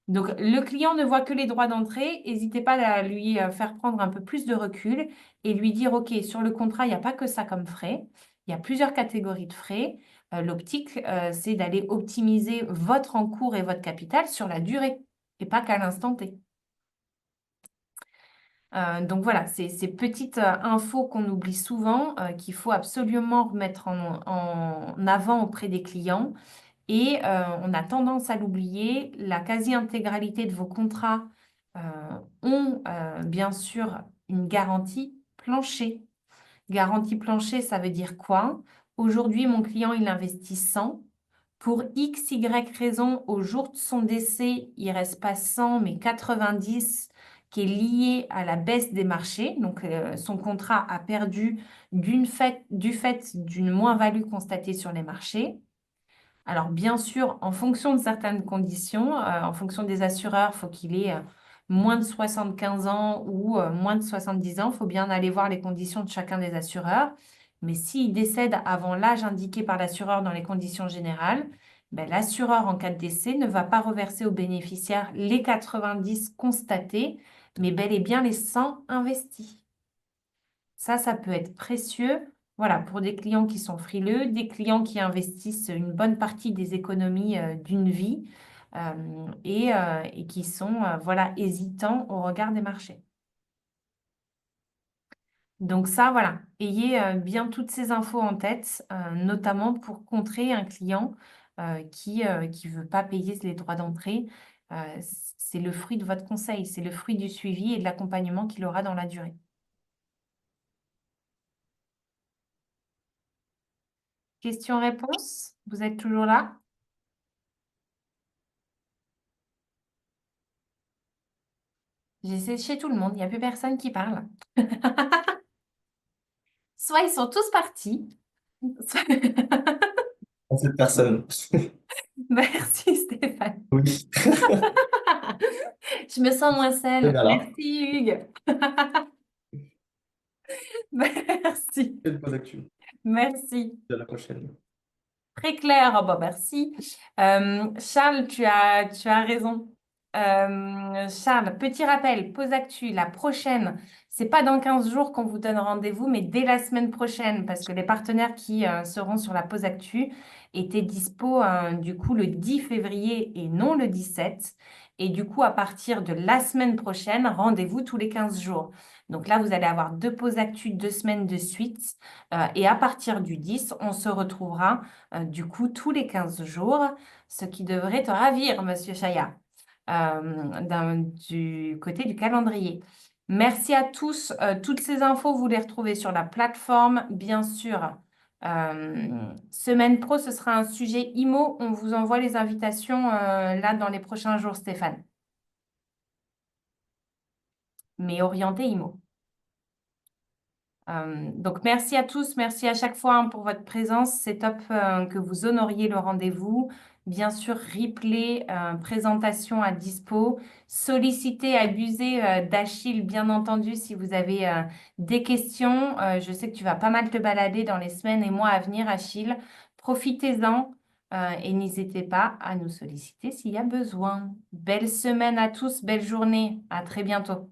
A: Donc, le client ne voit que les droits d'entrée. N'hésitez pas à lui faire prendre un peu plus de recul et lui dire, OK, sur le contrat, il n'y a pas que ça comme frais. Il y a plusieurs catégories de frais. L'optique, c'est d'aller optimiser votre encours et votre capital sur la durée et pas qu'à l'instant T. Donc voilà, ces petites infos qu'on oublie souvent, qu'il faut absolument remettre en avant auprès des clients. Et on a tendance à l'oublier, la quasi-intégralité de vos contrats ont bien sûr une garantie plancher. Garantie plancher, ça veut dire quoi? Aujourd'hui, mon client, il investit 100. Pour X, Y raison, au jour de son décès, il ne reste pas 100, mais 90 qui est lié à la baisse des marchés. Donc, son contrat a perdu du fait d'une moins-value constatée sur les marchés. Alors, bien sûr, en fonction de certaines conditions, en fonction des assureurs, il faut qu'il ait moins de 75 ans ou moins de 70 ans. Il faut bien aller voir les conditions de chacun des assureurs. Mais s'il décède avant l'âge indiqué par l'assureur dans les conditions générales, ben, l'assureur, en cas de décès, ne va pas reverser aux bénéficiaires les 90 constatés, mais bel et bien les 100 investis. Ça peut être précieux. Voilà, pour des clients qui sont frileux, des clients qui investissent une bonne partie des économies d'une vie et qui sont voilà, hésitants au regard des marchés. Donc ça, voilà, ayez bien toutes ces infos en tête, notamment pour contrer un client qui ne veut pas payer les droits d'entrée. C'est le fruit de votre conseil, c'est le fruit du suivi et de l'accompagnement qu'il aura dans la durée. Questions-réponses? Vous êtes toujours là? J'ai séché tout le monde, il n'y a plus personne qui parle. Soit ils sont tous partis. soit-
C: Cette personne.
A: Merci Stéphane.
C: Oui.
A: Je me sens moins
C: Et
A: seule.
C: voilà.
A: Merci Hugues. Merci.
C: Et le point d'actu.
A: Merci.
C: À la prochaine.
A: Très clair. Oh, bah, merci. Charles, tu as raison. Charles, petit rappel, pause actu, la prochaine, c'est pas dans 15 jours qu'on vous donne rendez-vous, mais dès la semaine prochaine, parce que les partenaires qui seront sur la pause actu étaient dispo du coup le 10 février et non le 17. Et du coup, à partir de la semaine prochaine, rendez-vous tous les 15 jours. Donc là, vous allez avoir 2 pauses actu, 2 semaines de suite. Et à partir du 10, on se retrouvera du coup tous les 15 jours, ce qui devrait te ravir, Monsieur Chaya, du côté du calendrier. Merci à tous. Toutes ces infos, vous les retrouvez sur la plateforme, bien sûr. Semaine pro, ce sera un sujet IMO. On vous envoie les invitations là dans les prochains jours, Stéphane. Mais orienté IMO. Donc, merci à tous, merci à chaque fois pour votre présence. C'est top que vous honoriez le rendez-vous. Bien sûr, replay, présentation à dispo. Sollicitez, abusez d'Achille, bien entendu, si vous avez des questions. Je sais que tu vas pas mal te balader dans les semaines et mois à venir, Achille. Profitez-en et n'hésitez pas à nous solliciter s'il y a besoin. Belle semaine à tous, belle journée. À très bientôt.